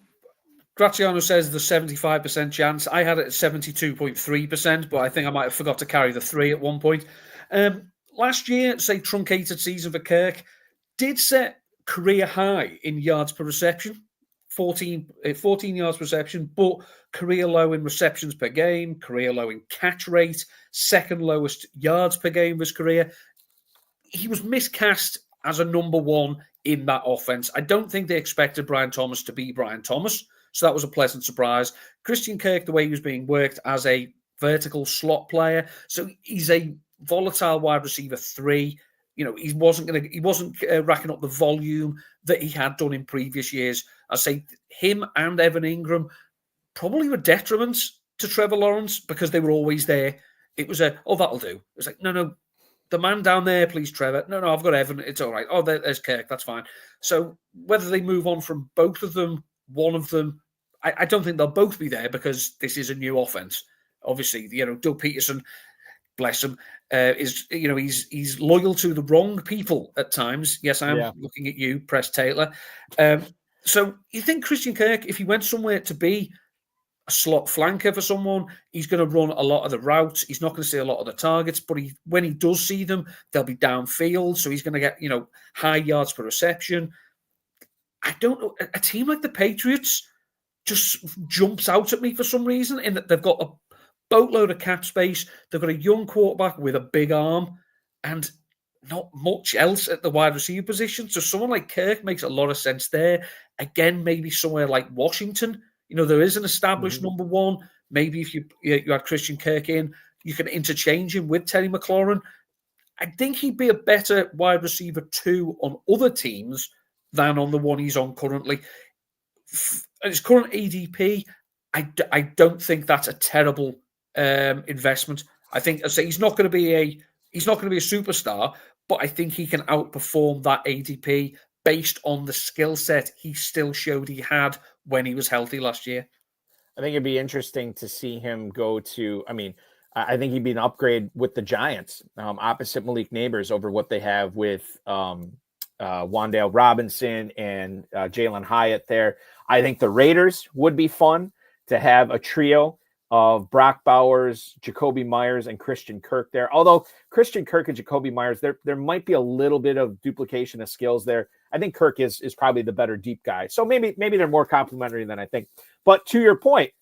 Graziano says the 75% chance. I had it at 72.3%, but I think I might have forgot to carry the 3 at one point. Last year, say truncated season for Kirk, did set career high in yards per reception, 14 yards per reception, but career low in receptions per game, career low in catch rate, second lowest yards per game of his career. He was miscast as a number one in that offense. I don't think they expected Brian Thomas to be Brian Thomas, so that was a pleasant surprise. Christian Kirk, the way he was being worked as a vertical slot player, so he's a volatile wide receiver 3. You know, he wasn't racking up the volume that he had done in previous years. I say him and Evan Ingram probably were detriments to Trevor Lawrence because they were always there. It was that'll do. It was like, no, the man down there, please, Trevor. No, I've got Evan. It's all right. Oh, there's Kirk. That's fine. So whether they move on from both of them, one of them, I don't think they'll both be there because this is a new offense. Obviously, Doug Peterson, bless him, he's loyal to the wrong people at times. Yes, I am looking at you, Press Taylor. So you think Christian Kirk, if he went somewhere to be a slot flanker for someone, he's going to run a lot of the routes. He's not going to see a lot of the targets, but when he does see them, they'll be downfield. So he's going to get, high yards per reception. I don't know. A team like the Patriots just jumps out at me for some reason in that they've got a boatload of cap space. They've got a young quarterback with a big arm and not much else at the wide receiver position. So someone like Kirk makes a lot of sense there. Again, maybe somewhere like Washington. There is an established number one. Maybe if you had Christian Kirk in, you can interchange him with Terry McLaurin. I think he'd be a better wide receiver 2 on other teams than on the one he's on currently. His current ADP, I don't think that's a terrible investment. I think he's not going to be a superstar, but I think he can outperform that ADP based on the skill set he still showed he had when he was healthy last year. I think it'd be interesting to see him go to, I think he'd be an upgrade with the Giants, opposite Malik Neighbors over what they have with Wan'Dale Robinson and Jalen Hyatt there. I think the Raiders would be fun to have a trio of Brock Bowers, Jacoby Myers, and Christian Kirk there. Although Christian Kirk and Jacoby Myers, there might be a little bit of duplication of skills there. I think Kirk is probably the better deep guy. So maybe they're more complementary than I think. But to your point,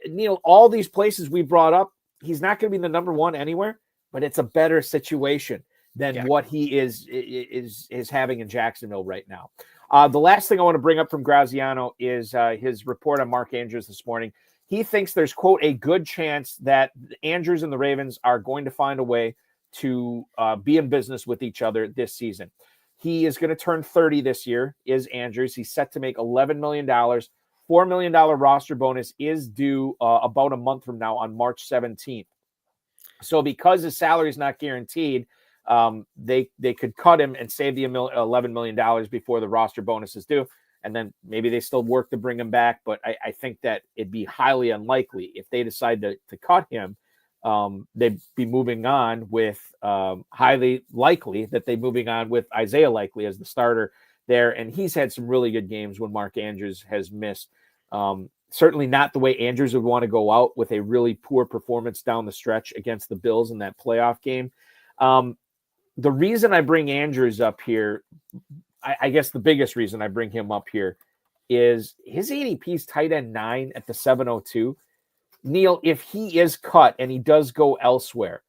Neil, all these places we brought up, he's not going to be the number one anywhere, but it's a better situation than what he is having in Jacksonville right now. The last thing I want to bring up from Graziano is his report on Mark Andrews this morning. He thinks there's, quote, a good chance that Andrews and the Ravens are going to find a way to be in business with each other this season. He is going to turn 30 this year, is Andrews. He's set to make $11 million. $4 million roster bonus is due about a month from now on March 17th. So because his salary is not guaranteed, they could cut him and save the $11 million before the roster bonus is due. and then maybe they still work to bring him back. But I think that it'd be highly unlikely if they decide to cut him. They'd be moving on with highly likely that they're moving on with Isaiah Likely as the starter there. And he's had some really good games when Mark Andrews has missed. Certainly not the way Andrews would want to go out with a really poor performance down the stretch against the Bills in that playoff game. The reason I bring Andrews up here, I guess the biggest reason I bring him up here is his ADP's tight end 9 at the 702. Neil, if he is cut and he does go elsewhere,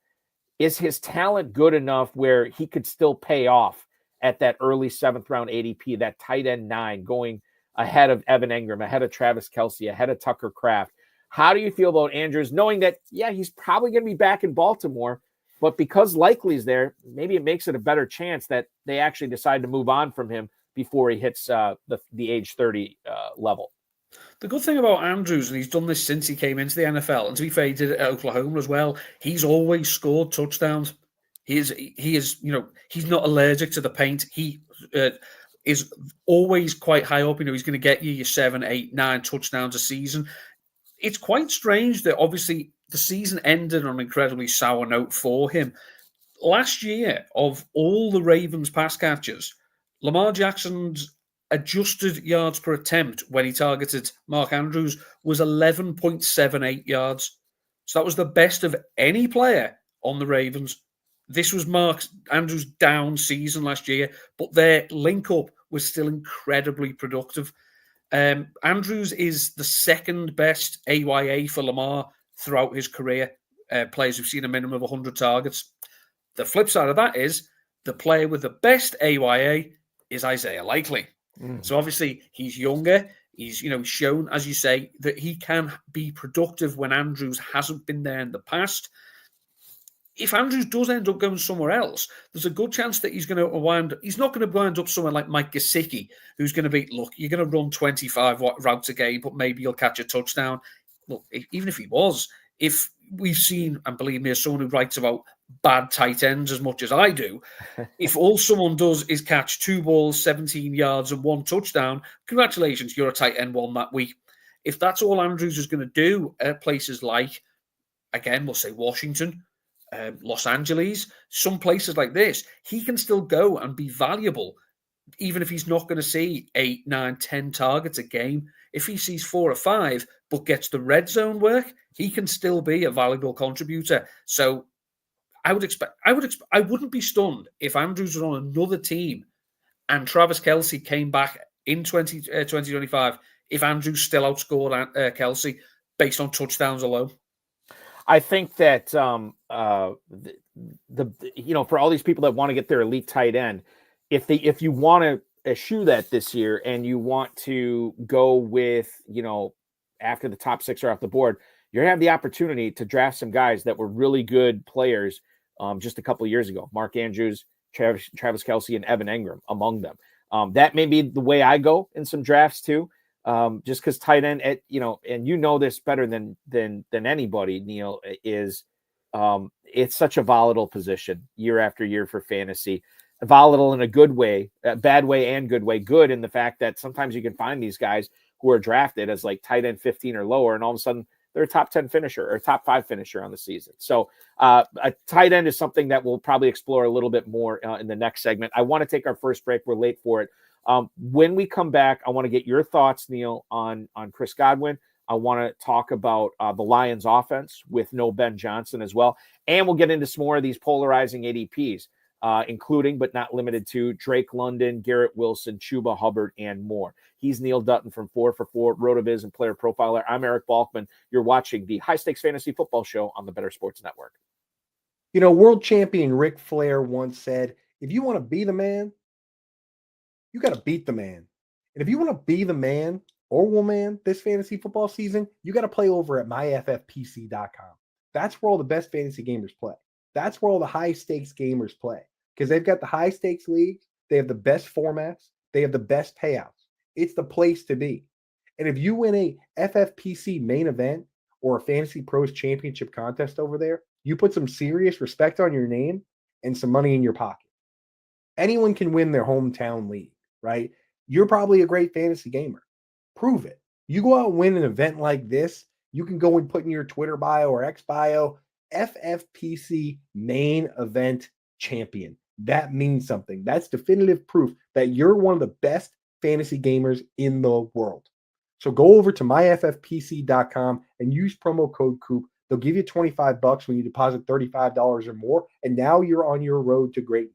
is his talent good enough where he could still pay off at that early 7th round ADP, that tight end 9 going ahead of Evan Engram, ahead of Travis Kelce, ahead of Tucker Kraft? How do you feel about Andrews, knowing that, yeah, he's probably going to be back in Baltimore, but because Likely's there, maybe it makes it a better chance that they actually decide to move on from him before he hits the age 30 level. The good thing about Andrews, and he's done this since he came into the NFL, and to be fair, he did it at Oklahoma as well, he's always scored touchdowns. He is, he's not allergic to the paint. He is always quite high up. He's going to get you your 7, 8, 9 touchdowns a season. It's quite strange that obviously the season ended on an incredibly sour note for him. Last year, of all the Ravens pass catchers, Lamar Jackson's adjusted yards per attempt when he targeted Mark Andrews was 11.78 yards. So that was the best of any player on the Ravens. This was Mark Andrews' down season last year, but their link-up was still incredibly productive. Andrews is the second best AYA for Lamar throughout his career. Players who've seen a minimum of 100 targets. The flip side of that is the player with the best AYA is Isaiah Likely. So obviously he's younger. He's shown, as you say, that he can be productive when Andrews hasn't been there in the past. If Andrews does end up going somewhere else, there's a good chance that he's not going to wind up somewhere like Mike Gesicki, who's going to be, look, you're going to run 25 routes a game, but maybe you'll catch a touchdown. Look, even if he was, if we've seen, and believe me, as someone who writes about bad tight ends as much as I do, if all someone does is catch 2 balls, 17 yards and 1 touchdown, congratulations, you're a tight end 1 that week. If that's all Andrews is going to do at places like, again, we'll say Washington, Los Angeles, some places like this, he can still go and be valuable, even if he's not going to see 8, 9, 10 targets a game. If he sees 4 or 5, but gets the red zone work, he can still be a valuable contributor. So I wouldn't be stunned if Andrews was on another team and Travis Kelce came back in 2025, if Andrews still outscored Kelce based on touchdowns alone. I think that for all these people that want to get their elite tight end, if you want to eschew that this year and you want to go with, after the top 6 are off the board, you're going to have the opportunity to draft some guys that were really good players just a couple of years ago. Mark Andrews, Travis Kelce, and Evan Engram among them. That may be the way I go in some drafts too. Just because tight end, and this better than anybody, Neil, is it's such a volatile position year after year for fantasy. Volatile in a good way, bad way and good way. Good in the fact that sometimes you can find these guys who are drafted as like tight end 15 or lower, and all of a sudden they're a top 10 finisher or top 5 finisher on the season. So a tight end is something that we'll probably explore a little bit more in the next segment. I want to take our first break. We're late for it. When we come back, I want to get your thoughts, Neil, on Chris Godwin. I want to talk about the Lions offense with no Ben Johnson as well. And we'll get into some more of these polarizing ADPs, including but not limited to Drake London, Garrett Wilson, Chuba Hubbard, and more. He's Neil Dutton from 4for4, RotoViz, and Player Profiler. I'm Eric Balkman. You're watching the High Stakes Fantasy Football Show on the Better Sports Network. World champion Ric Flair once said, if you want to be the man, you got to beat the man. And if you want to be the man or woman this fantasy football season, you got to play over at myffpc.com. That's where all the best fantasy gamers play. That's where all the high stakes gamers play, because they've got the high stakes leagues. They have the best formats. They have the best payouts. It's the place to be. And if you win a FFPC main event or a Fantasy Pros Championship contest over there, you put some serious respect on your name and some money in your pocket. Anyone can win their hometown league, right? you're probably a great fantasy gamer. Prove it. You go out and win an event like this, you can go and put in your Twitter bio or X bio, FFPC main event champion. That means something. That's definitive proof that you're one of the best fantasy gamers in the world. So go over to myffpc.com and use promo code COOP. They'll give you $25 when you deposit $35 or more. And now you're on your road to greatness,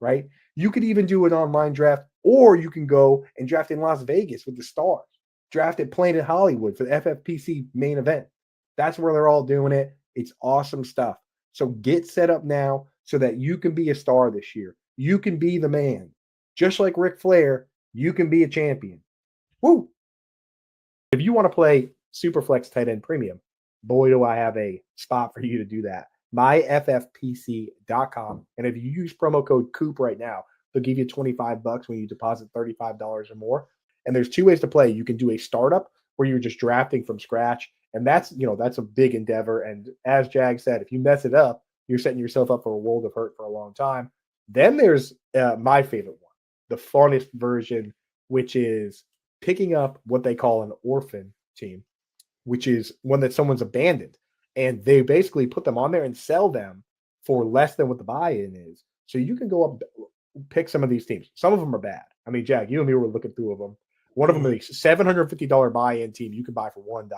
right? You could even do an online draft, or you can go and draft in Las Vegas with the stars. Draft at Planet Hollywood for the FFPC main event. That's where they're all doing it. It's awesome stuff. So get set up now so that you can be a star this year. You can be the man. Just like Ric Flair, you can be a champion. Woo! If you want to play Superflex Tight End Premium, boy, do I have a spot for you to do that. myffpc.com. And if you use promo code COOP right now, they'll give you $25 when you deposit $35 or more. And there's two ways to play. You can do a startup where you're just drafting from scratch. And that's a big endeavor. And as Jag said, if you mess it up, you're setting yourself up for a world of hurt for a long time. Then there's my favorite one, the funnest version, which is picking up what they call an orphan team, which is one that someone's abandoned. And they basically put them on there and sell them for less than what the buy-in is. So you can go up, pick some of these teams. Some of them are bad. I mean, Jag, you and me were looking through of them. One of them is a $750 buy-in team you can buy for $1.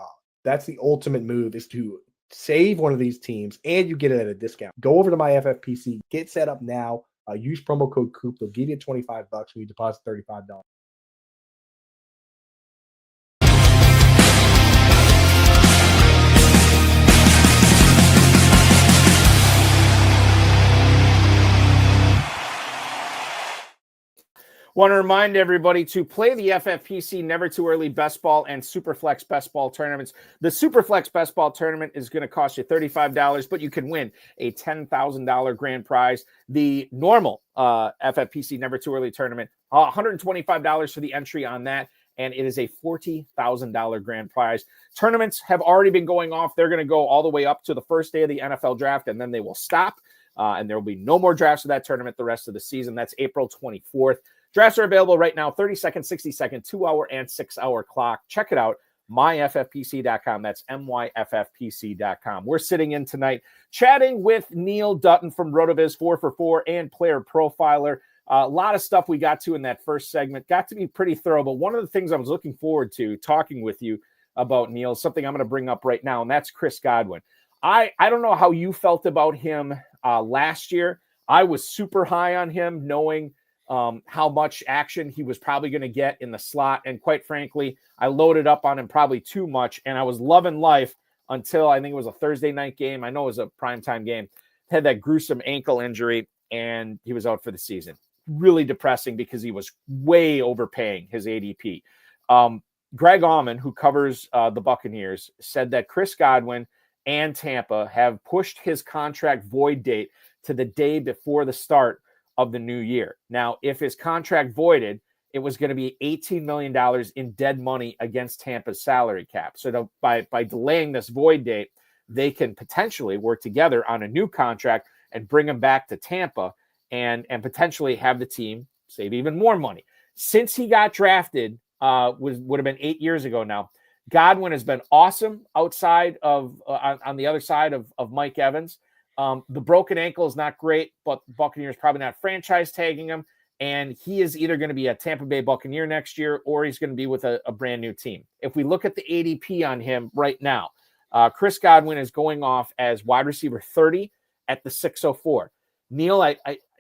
That's the ultimate move, is to save one of these teams and you get it at a discount. Go over to my FFPC, get set up now, use promo code COOP. They'll give you $25 when you deposit $35. Want to remind everybody to play the FFPC Never Too Early Best Ball and Superflex Best Ball tournaments. The Superflex Best Ball tournament is going to cost you $35, but you can win a $10,000 grand prize. The normal FFPC Never Too Early tournament, $125 for the entry on that, and it is a $40,000 grand prize. Tournaments have already been going off. They're going to go all the way up to the first day of the NFL draft, and then they will stop, and there will be no more drafts of that tournament the rest of the season. That's April 24th. Drafts are available right now, 30-second, 60-second, 2-hour, and 6-hour clock. Check it out, myffpc.com. That's myffpc.com. We're sitting in tonight chatting with Neil Dutton from RotoViz 4for4 and Player Profiler. A lot of stuff we got to in that first segment. Got to be pretty thorough, but one of the things I was looking forward to talking with you about, Neil, is something I'm going to bring up right now, and that's Chris Godwin. I don't know how you felt about him last year. I was super high on him, knowing how much action he was probably going to get in the slot. And quite frankly, I loaded up on him probably too much, and I was loving life until I think it was a Thursday night game. I know it was a primetime game. Had that gruesome ankle injury, and he was out for the season. Really depressing because he was way overpaying his ADP. Greg Allman, who covers the Buccaneers, said that Chris Godwin and Tampa have pushed his contract void date to the day before the start of the new year. Now, if his contract voided, it was going to be $18 million in dead money against Tampa's salary cap. So by delaying this void date, they can potentially work together on a new contract and bring him back to Tampa and potentially have the team save even more money. Since he got drafted, would have been 8 years ago now, Godwin has been awesome outside of on the other side of Mike Evans. The broken ankle is not great, but Buccaneers probably not franchise tagging him. And he is either going to be a Tampa Bay Buccaneer next year, or he's going to be with a brand new team. If we look at the ADP on him right now, Chris Godwin is going off as wide receiver 30 at the 604. Neil,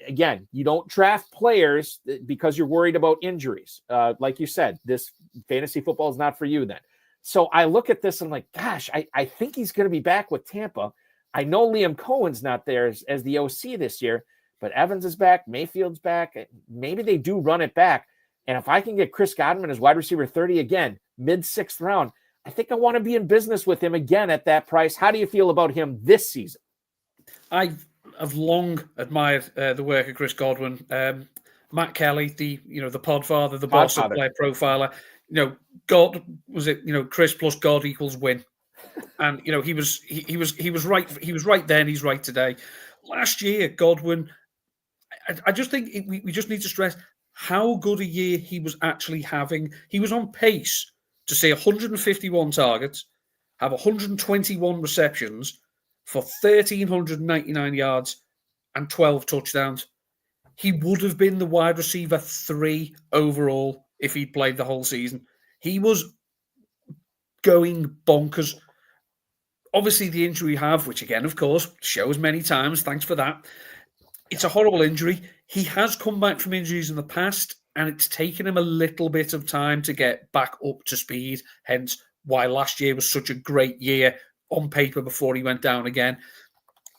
again, you don't draft players because you're worried about injuries. Like you said, this fantasy football is not for you then. So I look at this and I'm like, gosh, I think he's going to be back with Tampa. I know Liam Cohen's not there as the OC this year, but Evans is back. Mayfield's back. Maybe they do run it back. And if I can get Chris Godwin as wide receiver 30 again, mid-6th round, I think I want to be in business with him again at that price. How do you feel about him this season? I've long admired the work of Chris Godwin. Matt Kelly, the podfather, the boss of Player Profiler. God was it? Chris plus God equals win. And he was right. He was right then. He's right today. Last year, Godwin. I just think we just need to stress how good a year he was actually having. He was on pace to see 151 targets, have 121 receptions for 1,399 yards and 12 touchdowns. He would have been the wide receiver 3 overall if he'd played the whole season. He was going bonkers. Obviously, the injury we have, which again, of course, shows many times. Thanks for that. It's a horrible injury. He has come back from injuries in the past, and it's taken him a little bit of time to get back up to speed. Hence, why last year was such a great year on paper before he went down again.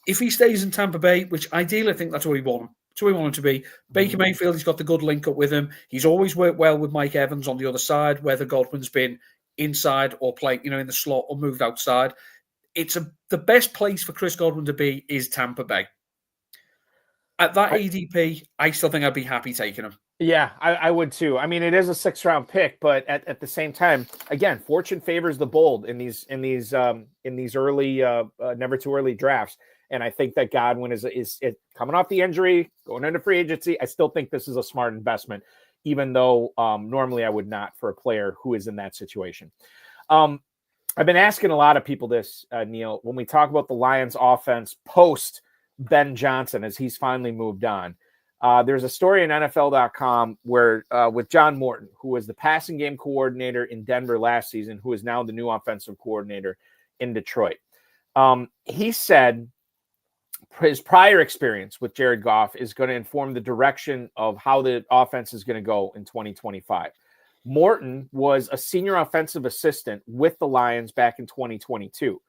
If he stays in Tampa Bay, which ideally I think that's where we want him. That's where we want him to be. Baker Mayfield, he's got the good link up with him. He's always worked well with Mike Evans on the other side, whether Godwin's been inside or playing, in the slot or moved outside. The best place for Chris Godwin to be is Tampa Bay. At that ADP, I still think I'd be happy taking him. Yeah, I would too. I mean, it is a 6th-round pick, but at the same time, again, fortune favors the bold in these early, never too early drafts. And I think that Godwin is coming off the injury, going into free agency. I still think this is a smart investment, even though normally I would not for a player who is in that situation. I've been asking a lot of people this, Neil, when we talk about the Lions offense post Ben Johnson, as he's finally moved on. There's a story in NFL.com where with John Morton, who was the passing game coordinator in Denver last season, who is now the new offensive coordinator in Detroit. He said his prior experience with Jared Goff is going to inform the direction of how the offense is going to go in 2025. Morton was a senior offensive assistant with the Lions back in 2022.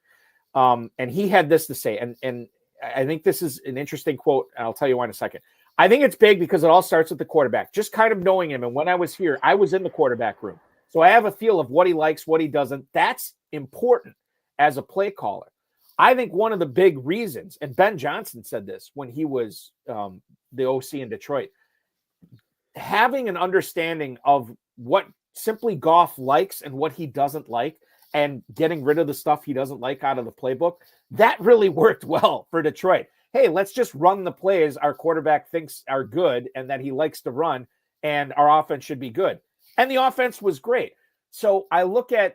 And he had this to say, and I think this is an interesting quote, and I'll tell you why in a second. I think it's big because it all starts with the quarterback. Just kind of knowing him, and when I was here, I was in the quarterback room. So I have a feel of what he likes, what he doesn't. That's important as a play caller. I think one of the big reasons, and Ben Johnson said this when he was the OC in Detroit, having an understanding of what simply Goff likes and what he doesn't like, and getting rid of the stuff he doesn't like out of the playbook, that really worked well for Detroit. Hey, let's just run the plays our quarterback thinks are good and that he likes to run, and our offense should be good. And the offense was great. So I look at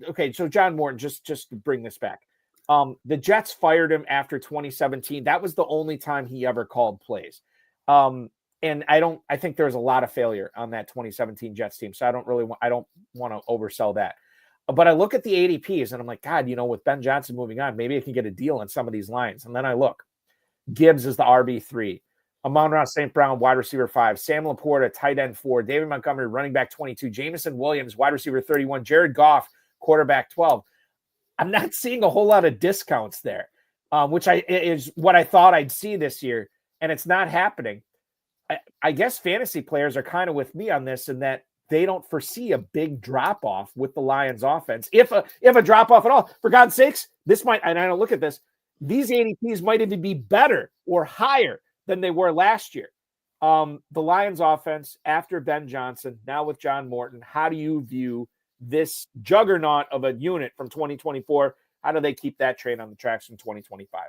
okay, so John Morton, just to bring this back. The Jets fired him after 2017. That was the only time he ever called plays. And I think there's a lot of failure on that 2017 Jets team. So I don't want to oversell that. But I look at the ADPs and I'm like, God, with Ben Johnson moving on, maybe I can get a deal on some of these lines. And then I look, Gibbs is the RB3, Amon-Ra St. Brown, wide receiver 5, Sam Laporta, tight end 4, David Montgomery, running back 22, Jameson Williams, wide receiver 31, Jared Goff, quarterback 12. I'm not seeing a whole lot of discounts there, which is what I thought I'd see this year. And it's not happening. I guess fantasy players are kind of with me on this, in that they don't foresee a big drop-off with the Lions offense. If a drop-off at all, for God's sakes, this might, and I don't look at this, these ADPs might even be better or higher than they were last year. The Lions offense after Ben Johnson, now with John Morton, how do you view this juggernaut of a unit from 2024? How do they keep that train on the tracks in 2025?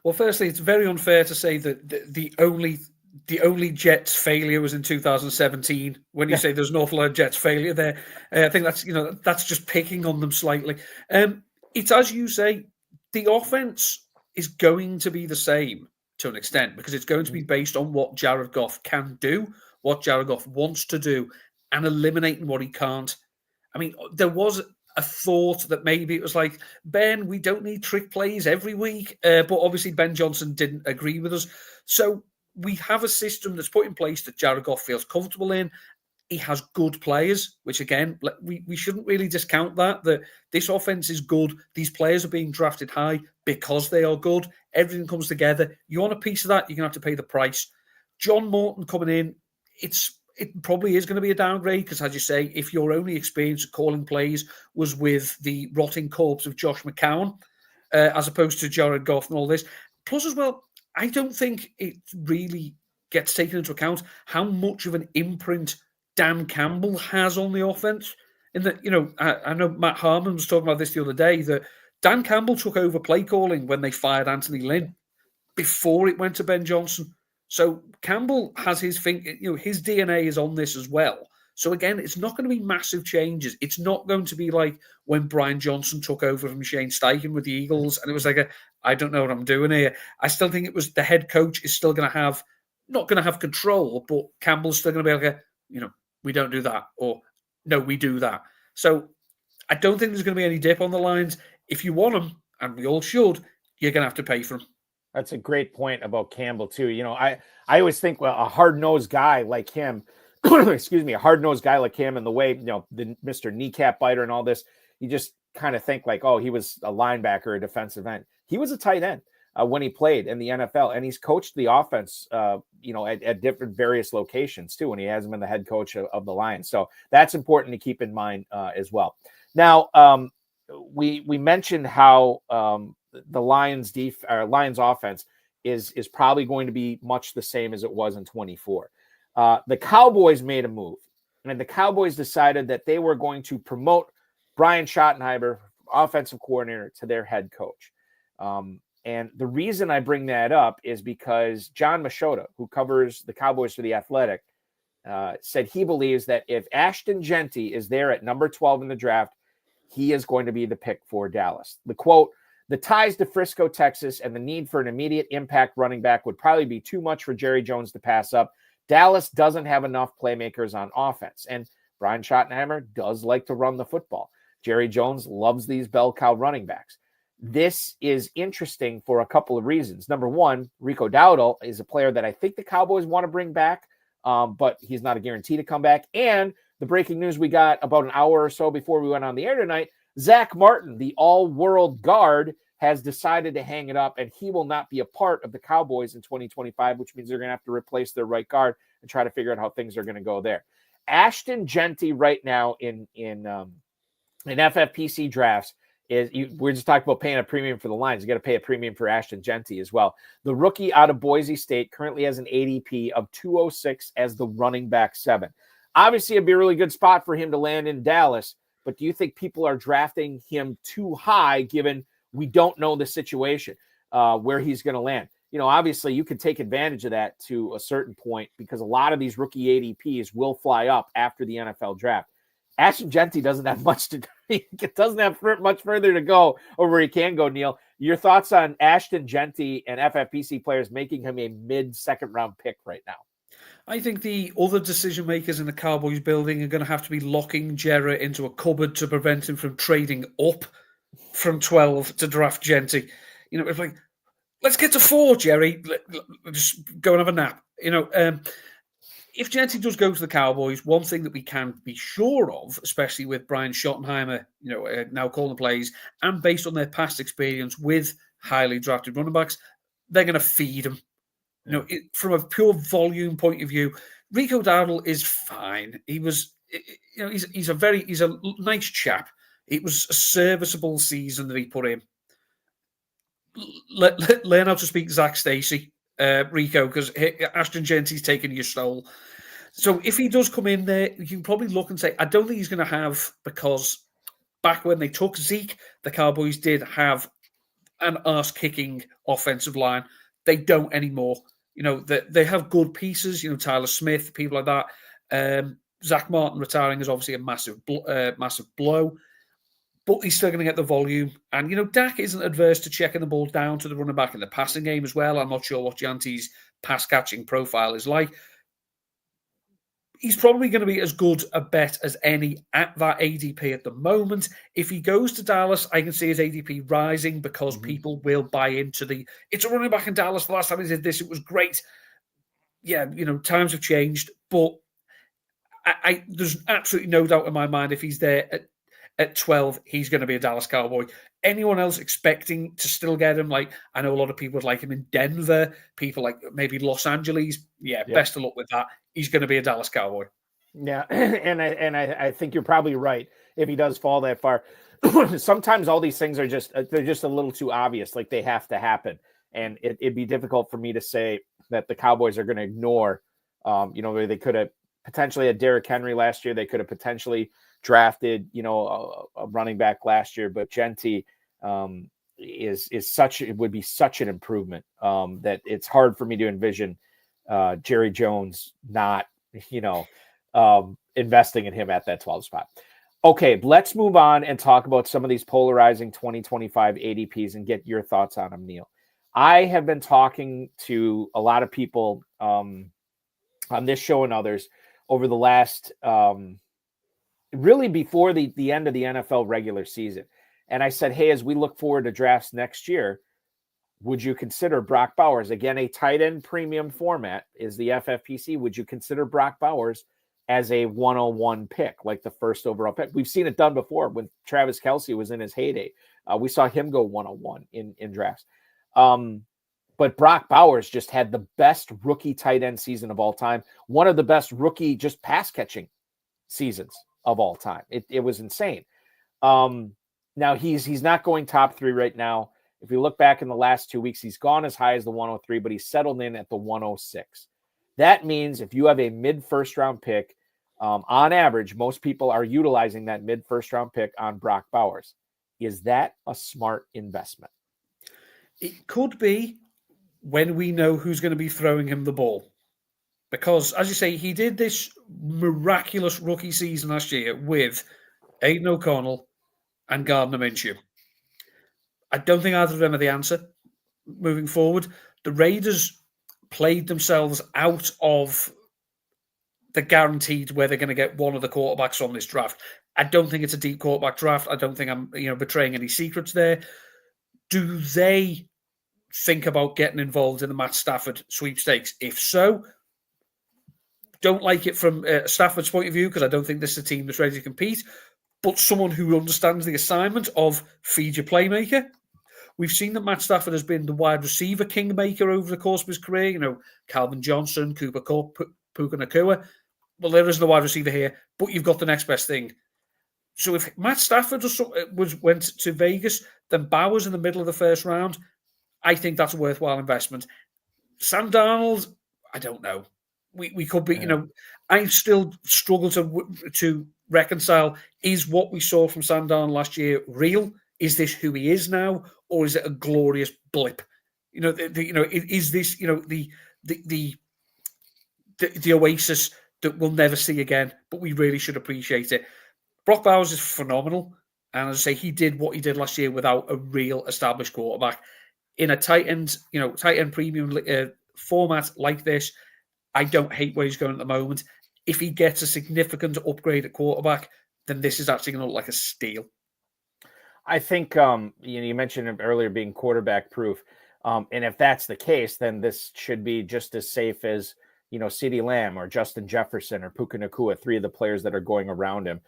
Well, firstly, it's very unfair to say that the only Jets failure was in 2017. When you say there's an awful lot of Jets failure there, I think that's just picking on them slightly. It's as you say, the offense is going to be the same to an extent, because it's going to be based on what Jared Goff can do, what Jared Goff wants to do, and eliminating what he can't. I mean, there was a thought that maybe it was like, Ben, we don't need trick plays every week. But obviously Ben Johnson didn't agree with us. So we have a system that's put in place that Jared Goff feels comfortable in. He has good players, which again, we shouldn't really discount that this offense is good. These players are being drafted high because they are good. Everything comes together. You want a piece of that, you're going to have to pay the price. John Morton coming in, it probably is going to be a downgrade, because, as you say, if your only experience of calling plays was with the rotting corpse of Josh McCown, as opposed to Jared Goff and all this. Plus, as well, I don't think it really gets taken into account how much of an imprint Dan Campbell has on the offense. In that, I know Matt Harmon was talking about this the other day, that Dan Campbell took over play calling when they fired Anthony Lynn before it went to Ben Johnson. So Campbell has his thing, his DNA is on this as well. So again, it's not going to be massive changes. It's not going to be like when Brian Johnson took over from Shane Steichen with the Eagles, and it was like, I don't know what I'm doing here. I still think it was the head coach is still going to have, not going to have control, but Campbell's still going to be like, we don't do that, or no, we do that. So I don't think there's going to be any dip on the lines. If you want them, and we all should, you're going to have to pay for them. That's a great point about Campbell too. I always think, well, a hard-nosed guy like him, excuse me, a hard-nosed guy like him, and the way, the Mr. Kneecap Biter and all this, you just kind of think like, oh, he was a linebacker, a defensive end. He was a tight end when he played in the NFL, and he's coached the offense, at different various locations too, when he hasn't been the head coach of the Lions. So that's important to keep in mind as well. Now, we mentioned how the Lions offense is probably going to be much the same as it was in 24. The Cowboys made a move, and the Cowboys decided that they were going to promote Brian Schottenheimer, offensive coordinator, to their head coach. And the reason I bring that up is because John Machota, who covers the Cowboys for The Athletic, said he believes that if Ashton Jeanty is there at number 12 in the draft, he is going to be the pick for Dallas. The quote, "The ties to Frisco, Texas, and the need for an immediate impact running back would probably be too much for Jerry Jones to pass up. Dallas doesn't have enough playmakers on offense." And Brian Schottenheimer does like to run the football. Jerry Jones loves these bell cow running backs. This is interesting for a couple of reasons. Number one, Rico Dowdle is a player that I think the Cowboys want to bring back, but he's not a guarantee to come back. And the breaking news we got about an hour or so before we went on the air tonight, Zach Martin, the all-world guard, has decided to hang it up, and he will not be a part of the Cowboys in 2025, which means they're going to have to replace their right guard and try to figure out how things are going to go there. Ashton Jeanty right now in FFPC drafts we're just talking about paying a premium for the Lions. You got to pay a premium for Ashton Jeanty as well. The rookie out of Boise State currently has an ADP of 206 as the running back 7. Obviously, it'd be a really good spot for him to land in Dallas, but do you think people are drafting him too high given we don't know the situation where he's going to land? Obviously, you can take advantage of that to a certain point because a lot of these rookie ADPs will fly up after the NFL draft. Ashton Jeanty doesn't have much to do. He doesn't have much further to go or where he can go, Neil. Your thoughts on Ashton Jeanty and FFPC players making him a mid-second round pick right now? I think the other decision makers in the Cowboys building are going to have to be locking Garrett into a cupboard to prevent him from trading up from 12 to draft Jeanty. It's like, let's get to 4, Jerry. Just go and have a nap. If Jeanty does go to the Cowboys, one thing that we can be sure of, especially with Brian Schottenheimer, now calling the plays, and based on their past experience with highly drafted running backs, they're going to feed him. From a pure volume point of view, Rico Dowdle is fine. He's a nice chap. It was a serviceable season that he put in. Learn how to speak Zach Stacy, Rico, because Ashton Jeanty's taking your soul. So if he does come in there, you can probably look and say, I don't think he's going to have, because back when they took Zeke, the Cowboys did have an arse-kicking offensive line. They don't anymore. They have good pieces, Tyler Smith, people like that. Zach Martin retiring is obviously a massive blow, but he's still going to get the volume. And, Dak isn't adverse to checking the ball down to the running back in the passing game as well. I'm not sure what Jeanty's pass-catching profile is like. He's probably going to be as good a bet as any at that ADP at the moment. If he goes to Dallas, I can see his ADP rising because people will buy into it's a running back in Dallas. The last time he did this, it was great. Yeah, times have changed, but there's absolutely no doubt in my mind if he's there at 12, he's going to be a Dallas Cowboy. Anyone else expecting to still get him? Like, I know a lot of people would like him in Denver, people like maybe Los Angeles. Yeah, best of luck with that. He's going to be a Dallas Cowboy. Yeah, and I think you're probably right if he does fall that far. Sometimes all these things are they're just a little too obvious, like they have to happen. And it'd be difficult for me to say that the Cowboys are going to ignore, they could have potentially had Derrick Henry last year. They could have potentially drafted, a running back last year, but Jeanty would be such an improvement that it's hard for me to envision Jerry Jones not, investing in him at that 12 spot. Okay, let's move on and talk about some of these polarizing 2025 ADPs and get your thoughts on them, Neil. I have been talking to a lot of people on this show and others over the last, really before the end of the NFL regular season. And I said, hey, as we look forward to drafts next year, would you consider Brock Bowers? Again, a tight end premium format is the FFPC. Would you consider Brock Bowers as a 101 pick, like the first overall pick? We've seen it done before when Travis Kelce was in his heyday. We saw him go 101 in drafts. But Brock Bowers just had the best rookie tight end season of all time. One of the best rookie just pass catching seasons of all time. It was insane. Now he's not going top 3 right now. If we look back in the last 2 weeks, he's gone as high as the 103, but he's settled in at the 106. That means if you have a mid-first round pick, on average, most people are utilizing that mid-first round pick on Brock Bowers. Is that a smart investment? It could be when we know who's going to be throwing him the ball. Because, as you say, he did this miraculous rookie season last year with Aiden O'Connell and Gardner Minshew. I don't think either of them are the answer moving forward. The Raiders played themselves out of the guaranteed where they're going to get one of the quarterbacks on this draft. I don't think it's a deep quarterback draft. I don't think I'm betraying any secrets there. Do they think about getting involved in the Matt Stafford sweepstakes? If so, don't like it from Stafford's point of view because I don't think this is a team that's ready to compete, but someone who understands the assignment of feed your playmaker. We've seen that Matt Stafford has been the wide receiver kingmaker over the course of his career. Calvin Johnson, Cooper Kupp, Puka Nacua. Well, there isn't a wide receiver here, but you've got the next best thing. So if Matt Stafford went to Vegas, then Bowers in the middle of the first round, I think that's a worthwhile investment. Sam Darnold, I don't know. We could be, I still struggle to reconcile, is what we saw from Sam Darnold last year real? Is this who he is now, or is it a glorious blip? Is this the oasis that we'll never see again? But we really should appreciate it. Brock Bowers is phenomenal, and as I say, he did what he did last year without a real established quarterback in a tight end premium format like this. I don't hate where he's going at the moment. If he gets a significant upgrade at quarterback, then this is actually going to look like a steal. I think you mentioned earlier being quarterback proof, and if that's the case, then this should be just as safe as CeeDee Lamb or Justin Jefferson or Puka Nacua, 3 of the players that are going around him.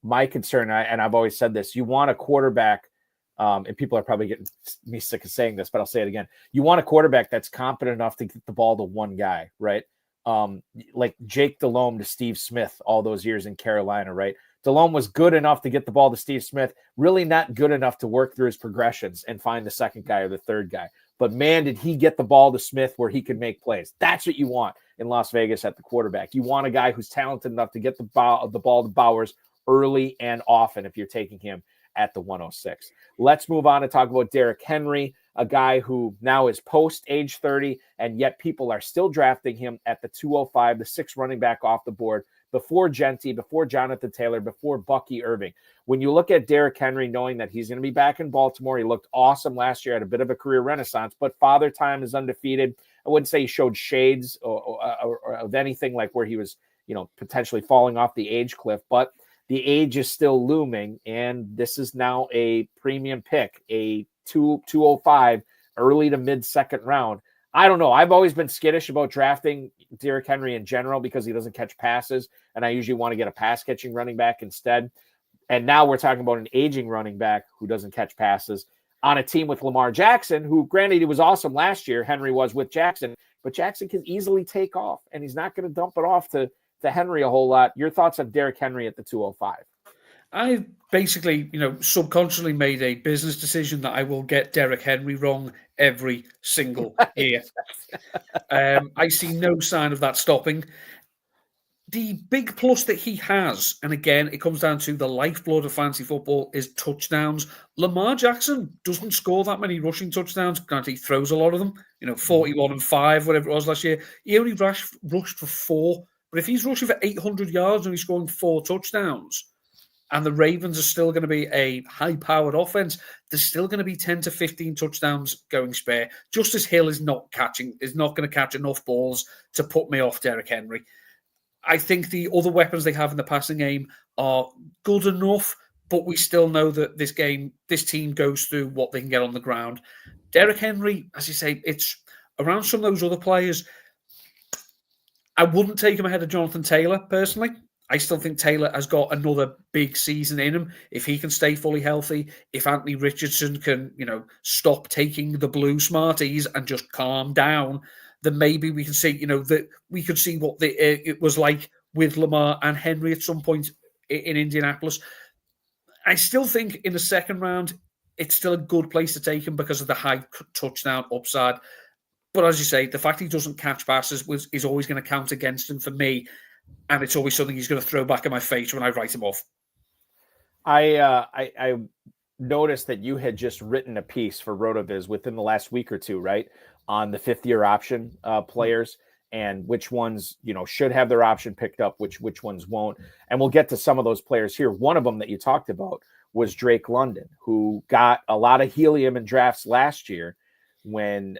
My concern, and I've always said this, you want a quarterback, and people are probably getting me sick of saying this, but I'll say it again. You want a quarterback that's competent enough to get the ball to one guy, right? Like Jake Delhomme to Steve Smith all those years in Carolina, right? Delhomme was good enough to get the ball to Steve Smith, really not good enough to work through his progressions and find the second guy or the third guy. But man, did he get the ball to Smith where he could make plays. That's what you want in Las Vegas at the quarterback. You want a guy who's talented enough to get the ball to Bowers early and often if you're taking him at the 106. Let's move on and talk about Derrick Henry, a guy who now is post age 30, and yet people are still drafting him at the 205, the 6th running back off the board, before Jeanty, before Jonathan Taylor, before Bucky Irving. When you look at Derrick Henry, knowing that he's going to be back in Baltimore, he looked awesome last year, had a bit of a career renaissance, but Father Time is undefeated. I wouldn't say he showed shades or of anything like where he was, potentially falling off the age cliff, but the age is still looming, and this is now a premium pick, a 205, early to mid-second round. I don't know. I've always been skittish about drafting Derrick Henry in general because he doesn't catch passes, and I usually want to get a pass-catching running back instead. And now we're talking about an aging running back who doesn't catch passes on a team with Lamar Jackson, who, granted, he was awesome last year. Henry was with Jackson, but Jackson can easily take off, and he's not going to dump it off to Henry a whole lot. Your thoughts on Derrick Henry at the 205? I basically, subconsciously made a business decision that I will get Derrick Henry wrong every single year. I see no sign of that stopping. The big plus that he has, and again, it comes down to the lifeblood of fantasy football, is touchdowns. Lamar Jackson doesn't score that many rushing touchdowns. Granted, he throws a lot of them, 41 and 5, whatever it was last year. He only rushed for 4. But if he's rushing for 800 yards and he's scoring 4 touchdowns, and the Ravens are still going to be a high-powered offense, there's still going to be 10 to 15 touchdowns going spare. Justice Hill is not going to catch enough balls to put me off Derrick Henry. I think the other weapons they have in the passing game are good enough, but we still know that this team goes through what they can get on the ground. Derrick Henry, as you say, it's around some of those other players. I wouldn't take him ahead of Jonathan Taylor, personally. I still think Taylor has got another big season in him. If he can stay fully healthy, if Anthony Richardson can, stop taking the blue Smarties and just calm down, then maybe we can see, that we could see what it was like with Lamar and Henry at some point in Indianapolis. I still think in the second round, it's still a good place to take him because of the high touchdown upside. But as you say, the fact he doesn't catch passes is always going to count against him for me. And it's always something he's going to throw back in my face when I write him off. I noticed that you had just written a piece for RotoViz within the last week or two, right? On the 5th-year option players and which ones, should have their option picked up, which ones won't. And we'll get to some of those players here. One of them that you talked about was Drake London, who got a lot of helium in drafts last year when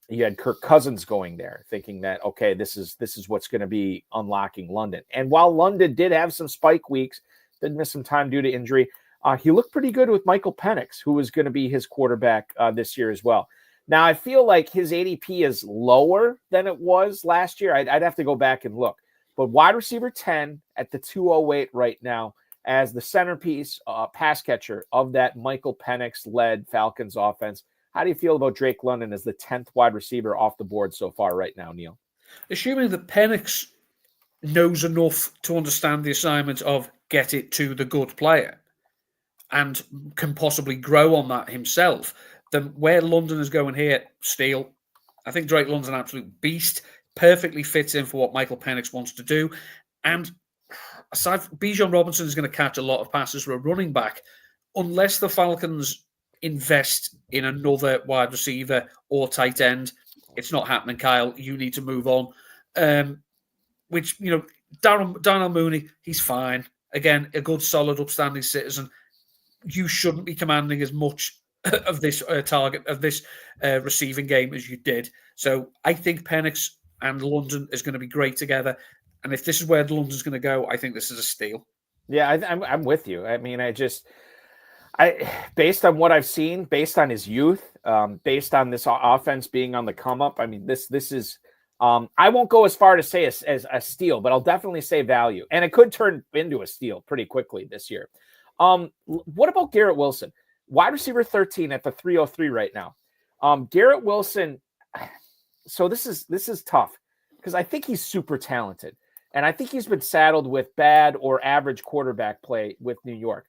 you had Kirk Cousins going there, thinking that, okay, this is what's going to be unlocking London. And while London did have some spike weeks, did miss some time due to injury, he looked pretty good with Michael Penix, who was going to be his quarterback this year as well. Now, I feel like his ADP is lower than it was last year. I'd have to go back and look. But wide receiver 10 at the 208 right now as the centerpiece pass catcher of that Michael Penix-led Falcons offense. How do you feel about Drake London as the 10th wide receiver off the board so far right now, Neil? Assuming that Penix knows enough to understand the assignment of get it to the good player and can possibly grow on that himself, then where London is going here, steal. I think Drake London's an absolute beast, perfectly fits in for what Michael Penix wants to do. And aside, Bijan Robinson is going to catch a lot of passes for a running back, unless the Falcons invest in another wide receiver or tight end. It's not happening, Kyle. You need to move on. Darnell Mooney, he's fine. Again, a good, solid, upstanding citizen. You shouldn't be commanding as much of this target, of this receiving game as you did. So I think Penix and London is going to be great together. And if this is where London's going to go, I think this is a steal. Yeah, I'm with you. I mean, based on what I've seen, based on his youth, based on this offense being on the come up, I mean, this is, I won't go as far to say as a steal, but I'll definitely say value. And it could turn into a steal pretty quickly this year. What about Garrett Wilson? Wide receiver 13 at the 303 right now. Garrett Wilson. So this is tough because I think he's super talented. And I think he's been saddled with bad or average quarterback play with New York.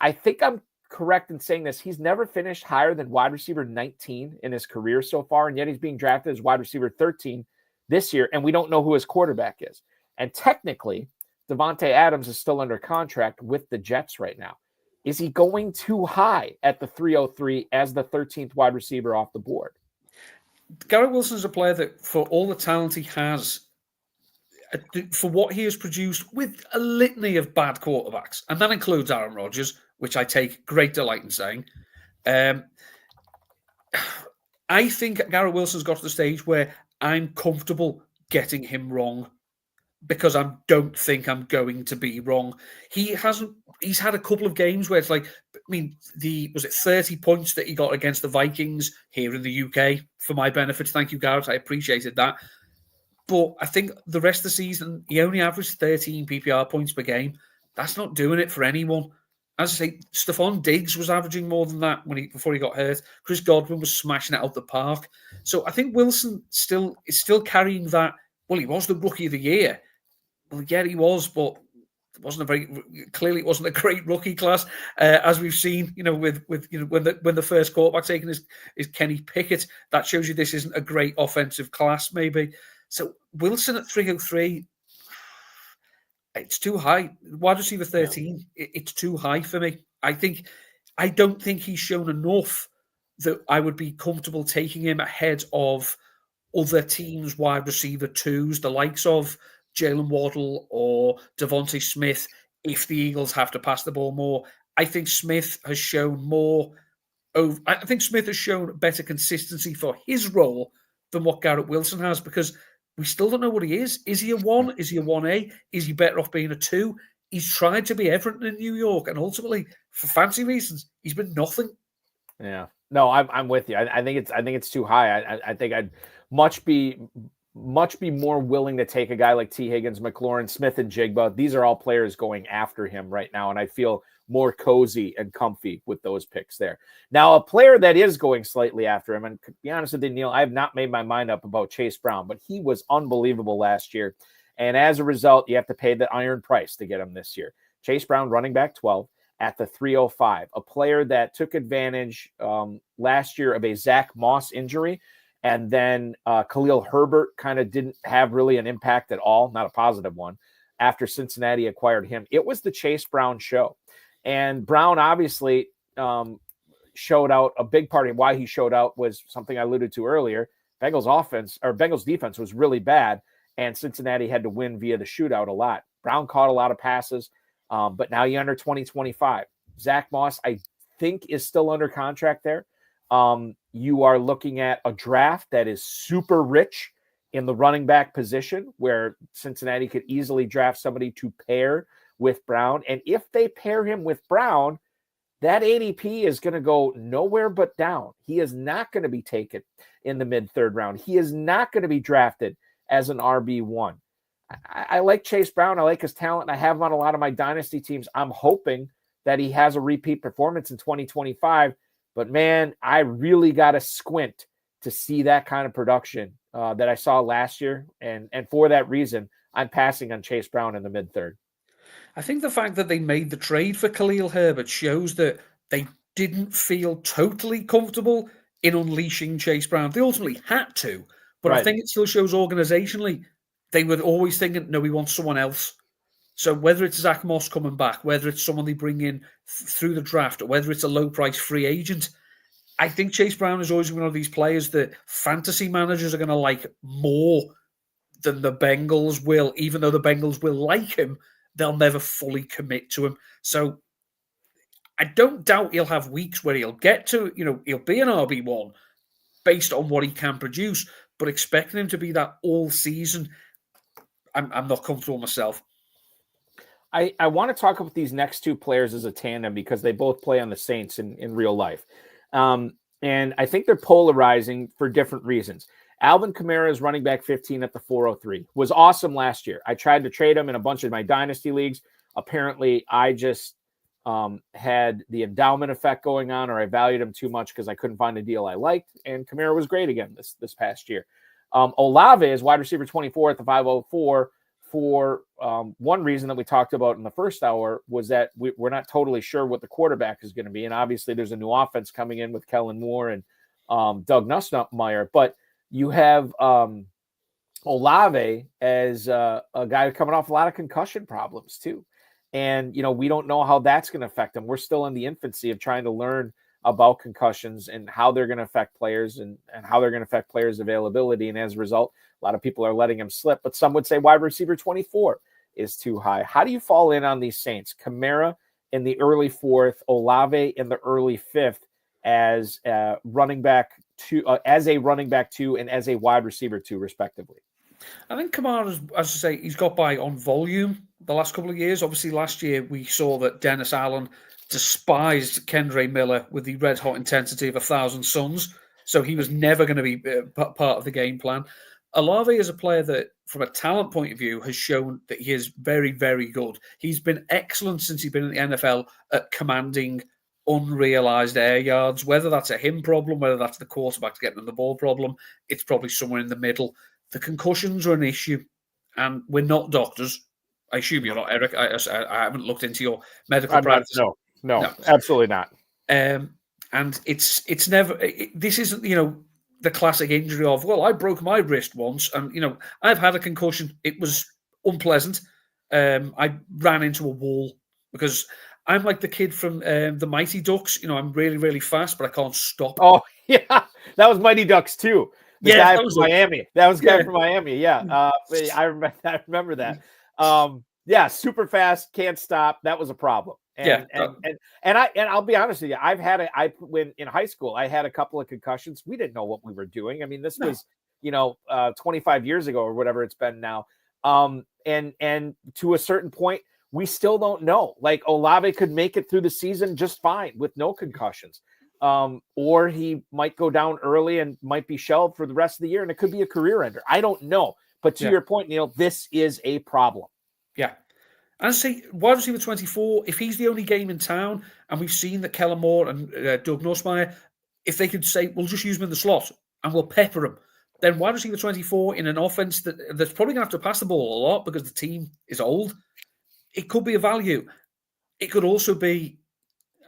I think I'm correct in saying this. He's never finished higher than wide receiver 19 in his career so far, and yet he's being drafted as wide receiver 13 this year, and we don't know who his quarterback is. And technically, Devontae Adams is still under contract with the Jets right now. Is he going too high at the 303 as the 13th wide receiver off the board? Garrett Wilson is a player that, for all the talent he has, for what he has produced with a litany of bad quarterbacks, and that includes Aaron Rodgers, which I take great delight in saying. I think Garrett Wilson's got to the stage where I'm comfortable getting him wrong because I don't think I'm going to be wrong. He's had a couple of games where it's like, was it 30 points that he got against the Vikings here in the UK for my benefit? Thank you, Garrett. I appreciated that. But I think the rest of the season, he only averaged 13 PPR points per game. That's not doing it for anyone. As I say, Stefon Diggs was averaging more than that before he got hurt. Chris Godwin was smashing it out the park. So I think Wilson is still carrying that. Well, he was the rookie of the year. Well, yeah, he was, but clearly it wasn't a great rookie class, as we've seen. With when the first quarterback taken is Kenny Pickett. That shows you this isn't a great offensive class, maybe. So Wilson at 303, It's too high. Wide receiver 13, it's too high for me. I don't think he's shown enough that I would be comfortable taking him ahead of other teams' wide receiver 2s, the likes of Jalen Waddle or Devontae Smith, if the Eagles have to pass the ball more. I think Smith has shown more. I think Smith has shown better consistency for his role than what Garrett Wilson has, because we still don't know what he is. Is he a 1? Is he a 1A? Is he better off being a 2? He's tried to be everything in New York, and ultimately, for fancy reasons, he's been nothing. Yeah, no, I'm with you. I think it's too high. I think I'd much be more willing to take a guy like T. Higgins, McLaurin, Smith, and Jigba. These are all players going after him right now, and I feel more cozy and comfy with those picks there. Now, a player that is going slightly after him, and to be honest with you, Neil, I have not made my mind up about Chase Brown, but he was unbelievable last year. And as a result, you have to pay the iron price to get him this year. Chase Brown, running back 12 at the 305, a player that took advantage last year of a Zach Moss injury. And then Khalil Herbert kind of didn't have really an impact at all, not a positive one, after Cincinnati acquired him. It was the Chase Brown show. And Brown obviously showed out. A big part of why he showed out was something I alluded to earlier. Bengals defense was really bad, and Cincinnati had to win via the shootout a lot. Brown caught a lot of passes, but now you enter 2025. Zach Moss, I think, is still under contract there. You are looking at a draft that is super rich in the running back position, where Cincinnati could easily draft somebody to pair with Brown. And if they pair him with Brown, that ADP is going to go nowhere but down. He is not going to be taken in the mid-third round. He is not going to be drafted as an RB1. I like Chase Brown. I like his talent. I have him on a lot of my dynasty teams. I'm hoping that he has a repeat performance in 2025. But, man, I really got to squint to see that kind of production that I saw last year. And for that reason, I'm passing on Chase Brown in the mid-third. I think the fact that they made the trade for Khalil Herbert shows that they didn't feel totally comfortable in unleashing Chase Brown. They ultimately had to, but right. I think it still shows organizationally they were always thinking, no, we want someone else. So whether it's Zach Moss coming back, whether it's someone they bring in through the draft, or whether it's a low-price free agent, I think Chase Brown is always one of these players that fantasy managers are going to like more than the Bengals will. Even though the Bengals will like him, they'll never fully commit to him. So I don't doubt he'll have weeks where he'll get to, he'll be an RB1 based on what he can produce, but expecting him to be that all season, I'm not comfortable myself. I want to talk about these next two players as a tandem because they both play on the Saints in real life. And I think they're polarizing for different reasons. Alvin Kamara is running back 15 at the 403. Was awesome last year. I tried to trade him in a bunch of my dynasty leagues. Apparently, I just had the endowment effect going on, or I valued him too much because I couldn't find a deal I liked. And Kamara was great again this past year. Olave is wide receiver 24 at the 504 for one reason that we talked about in the first hour was that we're not totally sure what the quarterback is going to be. And obviously, there's a new offense coming in with Kellen Moore and Doug Nussmeier. But you have Olave as a guy coming off a lot of concussion problems too. And, we don't know how that's going to affect him. We're still in the infancy of trying to learn about concussions and how they're going to affect players and how they're going to affect players' availability. And as a result, a lot of people are letting him slip. But some would say wide receiver 24 is too high. How do you fall in on these Saints? Kamara in the early 4th, Olave in the early 5th as running back 2, as a running back 2 and as a wide receiver 2, respectively. I think Kamara, as I say, he's got by on volume the last couple of years. Obviously, last year we saw that Dennis Allen despised Kendre Miller with the red-hot intensity of 1,000 Suns, so he was never going to be part of the game plan. Olave is a player that, from a talent point of view, has shown that he is very, very good. He's been excellent since he's been in the NFL at commanding unrealized air yards. Whether that's a him problem, whether that's the quarterback getting on the ball problem, it's probably somewhere in the middle. The concussions are an issue, and we're not doctors. I assume you're not, Eric. I haven't looked into your medical practice. No, absolutely not. And it's never. This isn't the classic injury of, well, I broke my wrist once, and I've had a concussion. It was unpleasant. I ran into a wall because I'm like the kid from the Mighty Ducks. I'm really, really fast, but I can't stop. Oh, yeah. That was Mighty Ducks, too. The guy from Miami. That was guy from Miami. Yeah. I remember that. Yeah, super fast, can't stop. That was a problem. And I'll be honest with you, when in high school, I had a couple of concussions. We didn't know what we were doing. I mean, this was, 25 years ago or whatever it's been now. And to a certain point, we still don't know. Like Olave could make it through the season just fine with no concussions. Or he might go down early and might be shelved for the rest of the year, and it could be a career ender. I don't know. But to your point, Neil, this is a problem. Yeah. And say, wide receiver 24, if he's the only game in town, and we've seen that Kellen Moore and Doug Nussmeier, if they could say, we'll just use him in the slot and we'll pepper him, then wide receiver 24 in an offense that's probably going to have to pass the ball a lot because the team is old, it could be a value. It could also be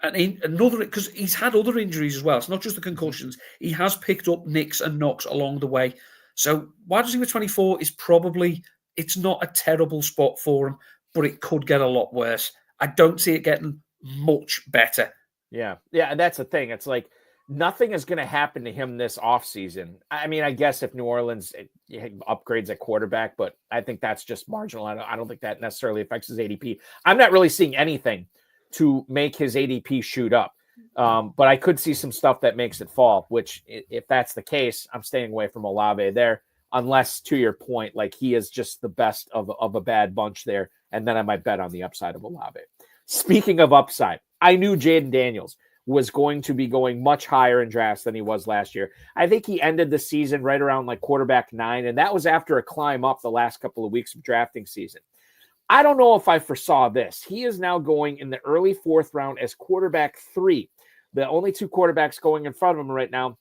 another, because he's had other injuries as well. It's not just the concussions. He has picked up nicks and knocks along the way. So wide receiver 24 is probably, it's not a terrible spot for him, but it could get a lot worse. I don't see it getting much better. Yeah. Yeah. And that's the thing. It's like nothing is going to happen to him this offseason. I mean, I guess if New Orleans upgrades at quarterback, but I think that's just marginal. I don't think that necessarily affects his ADP. I'm not really seeing anything to make his ADP shoot up. But I could see some stuff that makes it fall, which if that's the case, I'm staying away from Olave there, unless to your point, like he is just the best of a bad bunch there. And then I might bet on the upside of Olave. Speaking of upside, I knew Jayden Daniels was going to be going much higher in drafts than he was last year. I think he ended the season right around like quarterback 9, and that was after a climb up the last couple of weeks of drafting season. I don't know if I foresaw this. He is now going in the early 4th round as quarterback 3. The only 2 quarterbacks going in front of him right now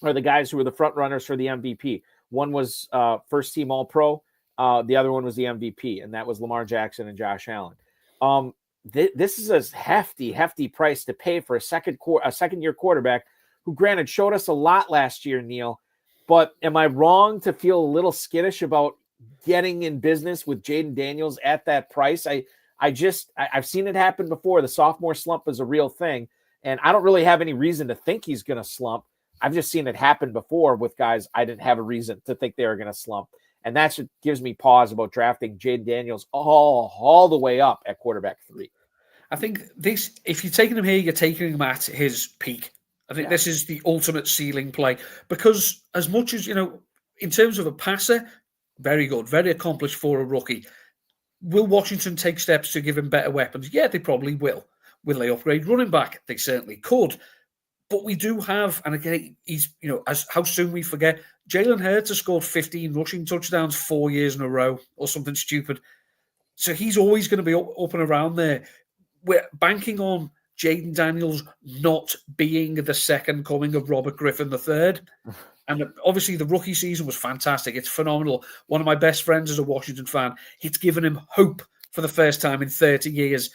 are the guys who are the front runners for the MVP. One was first team All-Pro. The other one was the MVP, and that was Lamar Jackson and Josh Allen. This is a hefty price to pay for a second-year quarterback who, granted, showed us a lot last year, Neil. But am I wrong to feel a little skittish about getting in business with Jayden Daniels at that price? I've seen it happen before. The sophomore slump is a real thing, and I don't really have any reason to think he's going to slump. I've just seen it happen before with guys I didn't have a reason to think they were going to slump. And that's what gives me pause about drafting Jayden Daniels all the way up at quarterback 3. I think this, if you're taking him here, you're taking him at his peak. I think this is the ultimate ceiling play, because as much as, in terms of a passer, very good, very accomplished for a rookie. Will Washington take steps to give him better weapons? Yeah, they probably will. Will they upgrade running back? They certainly could. But we do have, and again, he's, as how soon we forget, Jalen Hurts has scored 15 rushing touchdowns 4 years in a row or something stupid. So he's always going to be up and around there. We're banking on Jayden Daniels not being the second coming of Robert Griffin III. And obviously the rookie season was fantastic. It's phenomenal. One of my best friends is a Washington fan. It's given him hope for the first time in 30 years.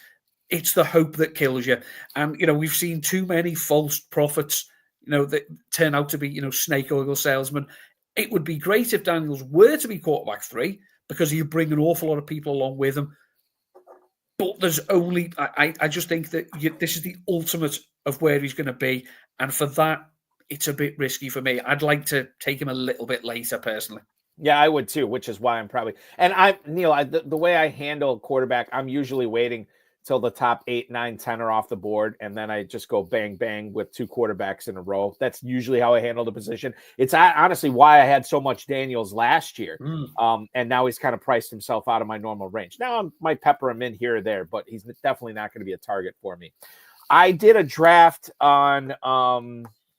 It's the hope that kills you. And, we've seen too many false prophets, that turn out to be, snake oil salesmen. It would be great if Daniels were to be quarterback 3, because you bring an awful lot of people along with him. But there's only, I just think that this is the ultimate of where he's going to be. And for that, it's a bit risky for me. I'd like to take him a little bit later, personally. Yeah, I would too, which is why I'm probably, and Neil, the way I handle quarterback, I'm usually waiting till the top 8, 9, 10 are off the board, and then I just go bang, bang with 2 quarterbacks in a row. That's usually how I handle the position. It's honestly why I had so much Daniels last year, and now he's kind of priced himself out of my normal range. Now I might pepper him in here or there, but he's definitely not going to be a target for me. I did a draft on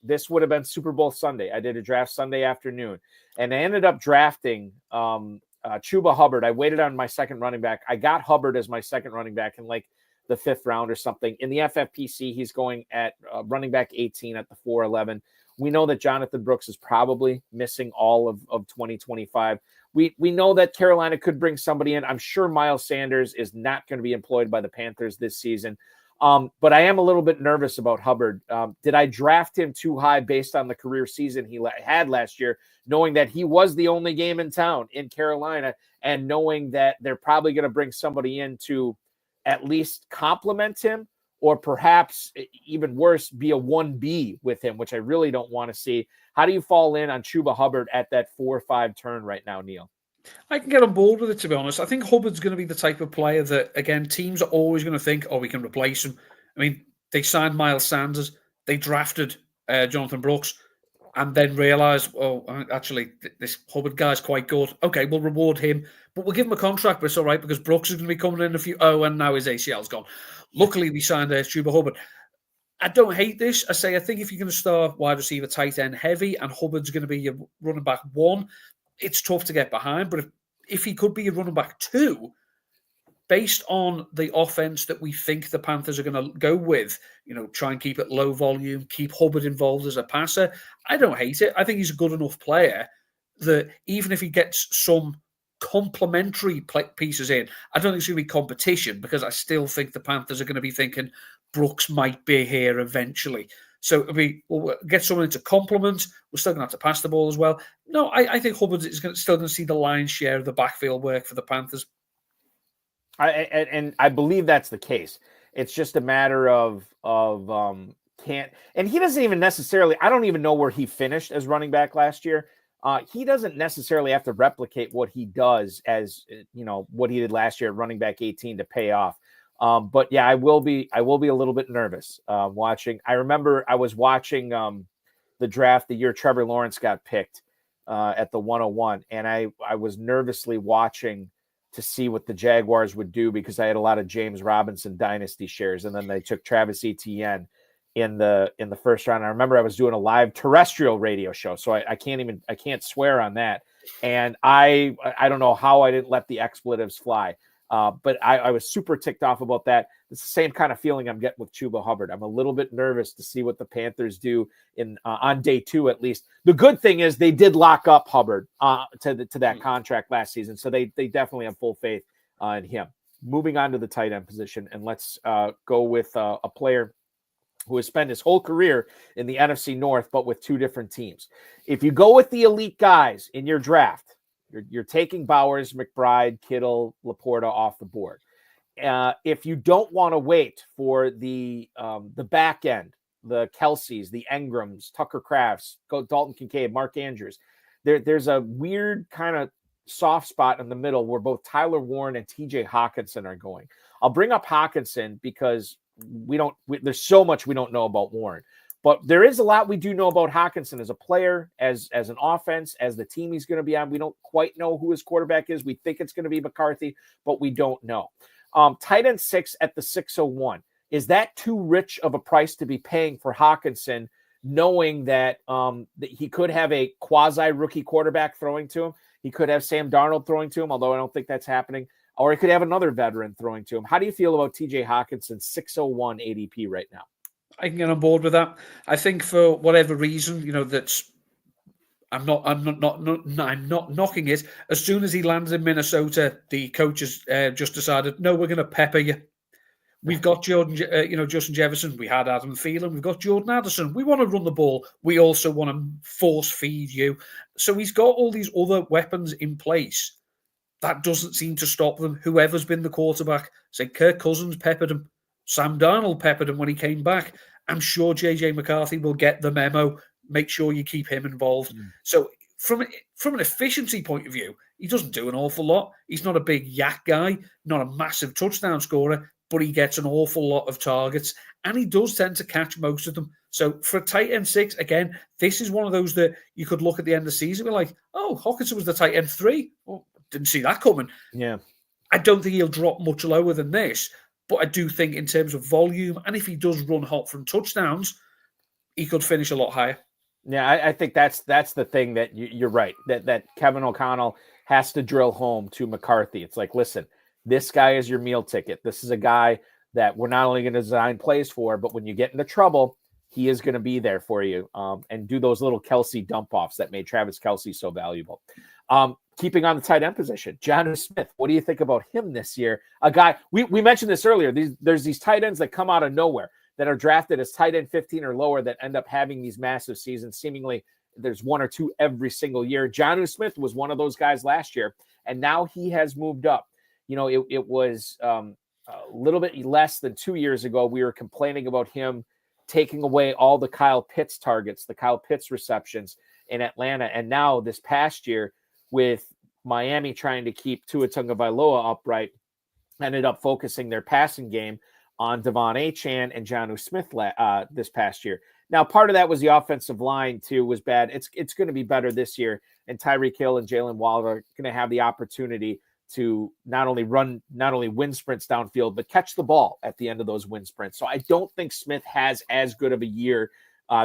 this would have been Super Bowl Sunday. I did a draft Sunday afternoon, and I ended up drafting Chuba Hubbard. I waited on my second running back. I got Hubbard as my second running back in like the 5th round or something. In the FFPC, he's going at running back 18 at the 411. We know that Jonathan Brooks is probably missing all of 2025. We know that Carolina could bring somebody in. I'm sure Miles Sanders is not going to be employed by the Panthers this season. But I am a little bit nervous about Hubbard. Did I draft him too high based on the career season he had last year, knowing that he was the only game in town in Carolina, and knowing that they're probably going to bring somebody in to at least compliment him, or perhaps even worse, be a 1B with him, which I really don't want to see. How do you fall in on Chuba Hubbard at that 4-5 turn right now, Neil? I can get on board with it, to be honest. I think Hubbard's going to be the type of player that, again, teams are always going to think, oh, we can replace him. I mean, they signed Miles Sanders, they drafted Jonathan Brooks, and then realised, oh, actually, this Hubbard guy's quite good. Okay, we'll reward him, but we'll give him a contract, but it's all right because Brooks is going to be coming in a few. Oh, and now his ACL's gone. Luckily, we signed Chuba Hubbard. I don't hate this. I think if you're going to start wide receiver tight end heavy and Hubbard's going to be your running back 1, it's tough to get behind. But if he could be a running back 2, based on the offense that we think the Panthers are going to go with, try and keep it low volume, keep Hubbard involved as a passer, I don't hate it. I think he's a good enough player that even if he gets some complementary pieces in, I don't think it's going to be competition, because I still think the Panthers are going to be thinking Brooks might be here eventually. So we'll get someone to complement. We're still going to have to pass the ball as well. No, I think Hubbard is still going to see the lion's share of the backfield work for the Panthers. I believe that's the case. It's just a matter of can't, and he doesn't even necessarily, I don't even know where he finished as running back last year. He doesn't necessarily have to replicate what he does as, what he did last year at running back 18 to pay off. But yeah, I will be a little bit nervous watching. I remember I was watching the draft the year Trevor Lawrence got picked at the 101, and I was nervously watching to see what the Jaguars would do, because I had a lot of James Robinson dynasty shares, and then they took Travis Etienne in the first round. I remember I was doing a live terrestrial radio show, so I can't swear on that. And I don't know how I didn't let the expletives fly. But I was super ticked off about that. It's the same kind of feeling I'm getting with Chuba Hubbard. I'm a little bit nervous to see what the Panthers do on day 2, at least. The good thing is they did lock up Hubbard to that contract last season, so they definitely have full faith in him. Moving on to the tight end position, and let's go with a player who has spent his whole career in the NFC North, but with 2 different teams. If you go with the elite guys in your draft, you're taking Bowers, McBride, Kittle, Laporta off the board. If you don't want to wait for the back end, the Kelces, the Engrams, Tucker Crafts, Dalton Kincaid, Mark Andrews, there's a weird kind of soft spot in the middle where both Tyler Warren and TJ Hockenson are going. I'll bring up Hockenson because there's so much we don't know about Warren. But there is a lot we do know about Hockenson as a player, as an offense, as the team he's going to be on. We don't quite know who his quarterback is. We think it's going to be McCarthy, but we don't know. Tight end 6 at the 601. Is that too rich of a price to be paying for Hockenson, knowing that he could have a quasi-rookie quarterback throwing to him? He could have Sam Darnold throwing to him, although I don't think that's happening. Or he could have another veteran throwing to him. How do you feel about TJ Hockenson, 601 ADP right now? I can get on board with that. I think for whatever reason, that's I'm not knocking it. As soon as he lands in Minnesota, the coaches just decided, no, we're going to pepper you. We've got Justin Jefferson. We had Adam Thielen. We've got Jordan Addison. We want to run the ball. We also want to force feed you. So he's got all these other weapons in place. That doesn't seem to stop them. Whoever's been the quarterback, say Kirk Cousins peppered him. Sam Darnold peppered him when he came back. I'm sure JJ McCarthy will get the memo. Make sure you keep him involved. So from an efficiency point of view, he doesn't do an awful lot. He's not a big yak guy, not a massive touchdown scorer, but he gets an awful lot of targets, and he does tend to catch most of them. So for tight end 6, again, this is one of those that you could look at the end of the season and be like, oh, Hockenson was the tight end 3. Well, didn't see that coming. Yeah. I don't think he'll drop much lower than this. But I do think in terms of volume, and if he does run hot from touchdowns, he could finish a lot higher. Yeah, I think that's the thing that you're right, that Kevin O'Connell has to drill home to McCarthy. It's like, listen, this guy is your meal ticket. This is a guy that we're not only going to design plays for, but when you get into trouble, he is going to be there for you and do those little Kelce dump-offs that made Travis Kelce so valuable. Keeping on the tight end position, Jonnu Smith. What do you think about him this year? A guy, we mentioned this earlier. There's these tight ends that come out of nowhere that are drafted as tight end 15 or lower that end up having these massive seasons. Seemingly, there's one or two every single year. Jonnu Smith was one of those guys last year, and now he has moved up. It was a little bit less than 2 years ago. We were complaining about him taking away all the Kyle Pitts targets, the Kyle Pitts receptions in Atlanta. And now this past year, with Miami trying to keep Tua Tagovailoa upright, ended up focusing their passing game on Devon Achane and Jonnu Smith this past year. Now, part of that was the offensive line, too, was bad. It's going to be better this year. And Tyreek Hill and Jalen Waddle are going to have the opportunity to not only win sprints downfield, but catch the ball at the end of those win sprints. So I don't think Smith has as good of a year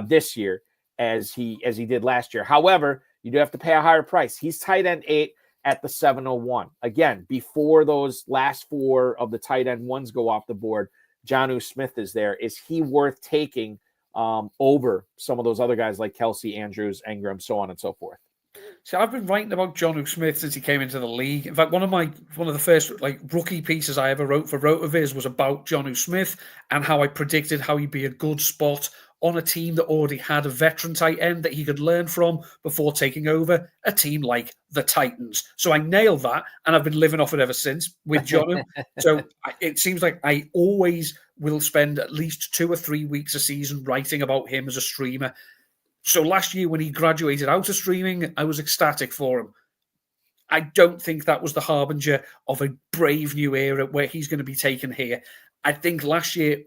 this year as he did last year. However, you do have to pay a higher price. He's tight end 8 at the 701. Again, before those last 4 of the tight end ones go off the board, Jonnu Smith is there. Is he worth taking over some of those other guys like Kelce, Andrews, Engram, so on and so forth? See, I've been writing about Jonnu Smith since he came into the league. In fact, one of the first rookie pieces I ever wrote for RotoViz was about Jonnu Smith and how I predicted how he'd be a good spot on a team that already had a veteran tight end that he could learn from before taking over a team like the Titans. So I nailed that, and I've been living off it ever since with Jonnu. So it seems like I always will spend at least 2 or 3 weeks a season writing about him as a streamer. So last year when he graduated out of streaming, I was ecstatic for him. I don't think that was the harbinger of a brave new era where he's going to be taken here. I think last year,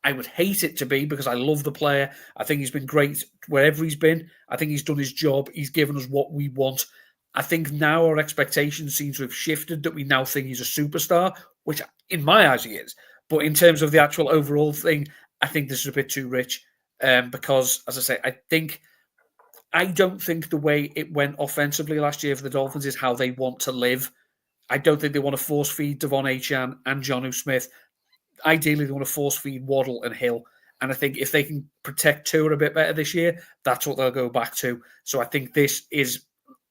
I would hate it to be because I love the player. I think he's been great wherever he's been. I think he's done his job. He's given us what we want. I think now our expectations seem to have shifted, that we now think he's a superstar, which in my eyes he is. But in terms of the actual overall thing, I think this is a bit too rich. Because, as I say, I don't think the way it went offensively last year for the Dolphins is how they want to live. I don't think they want to force feed Devon Achane and Jonnu Smith. Ideally, they want to force feed Waddle and Hill. And I think if they can protect Tua a bit better this year, that's what they'll go back to. So I think this is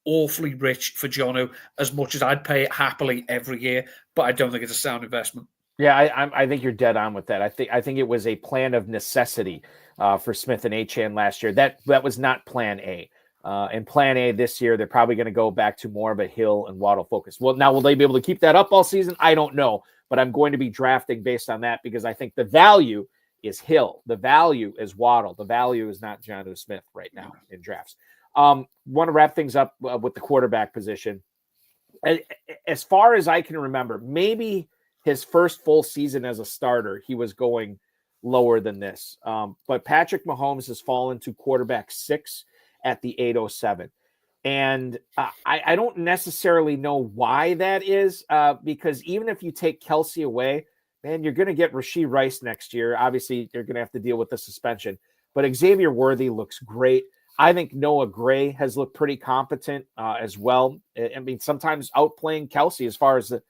awfully rich for Jonnu, as much as I'd pay it happily every year. But I don't think it's a sound investment. Yeah, I think you're dead on with that. I think it was a plan of necessity for Smith and Achane last year. That was not Plan A. And Plan A this year, they're probably going to go back to more of a Hill and Waddle focus. Well, now will they be able to keep that up all season? I don't know, but I'm going to be drafting based on that because I think the value is Hill, the value is Waddle, the value is not Jonnu Smith right now in drafts. Want to wrap things up with the quarterback position. As far as I can remember, maybe his first full season as a starter, he was going lower than this. But Patrick Mahomes has fallen to quarterback 6 at the 807. And I don't necessarily know why that is, because even if you take Kelce away, man, you're going to get Rashee Rice next year. Obviously, you're going to have to deal with the suspension. But Xavier Worthy looks great. I think Noah Gray has looked pretty competent as well. I mean, sometimes outplaying Kelce as far as the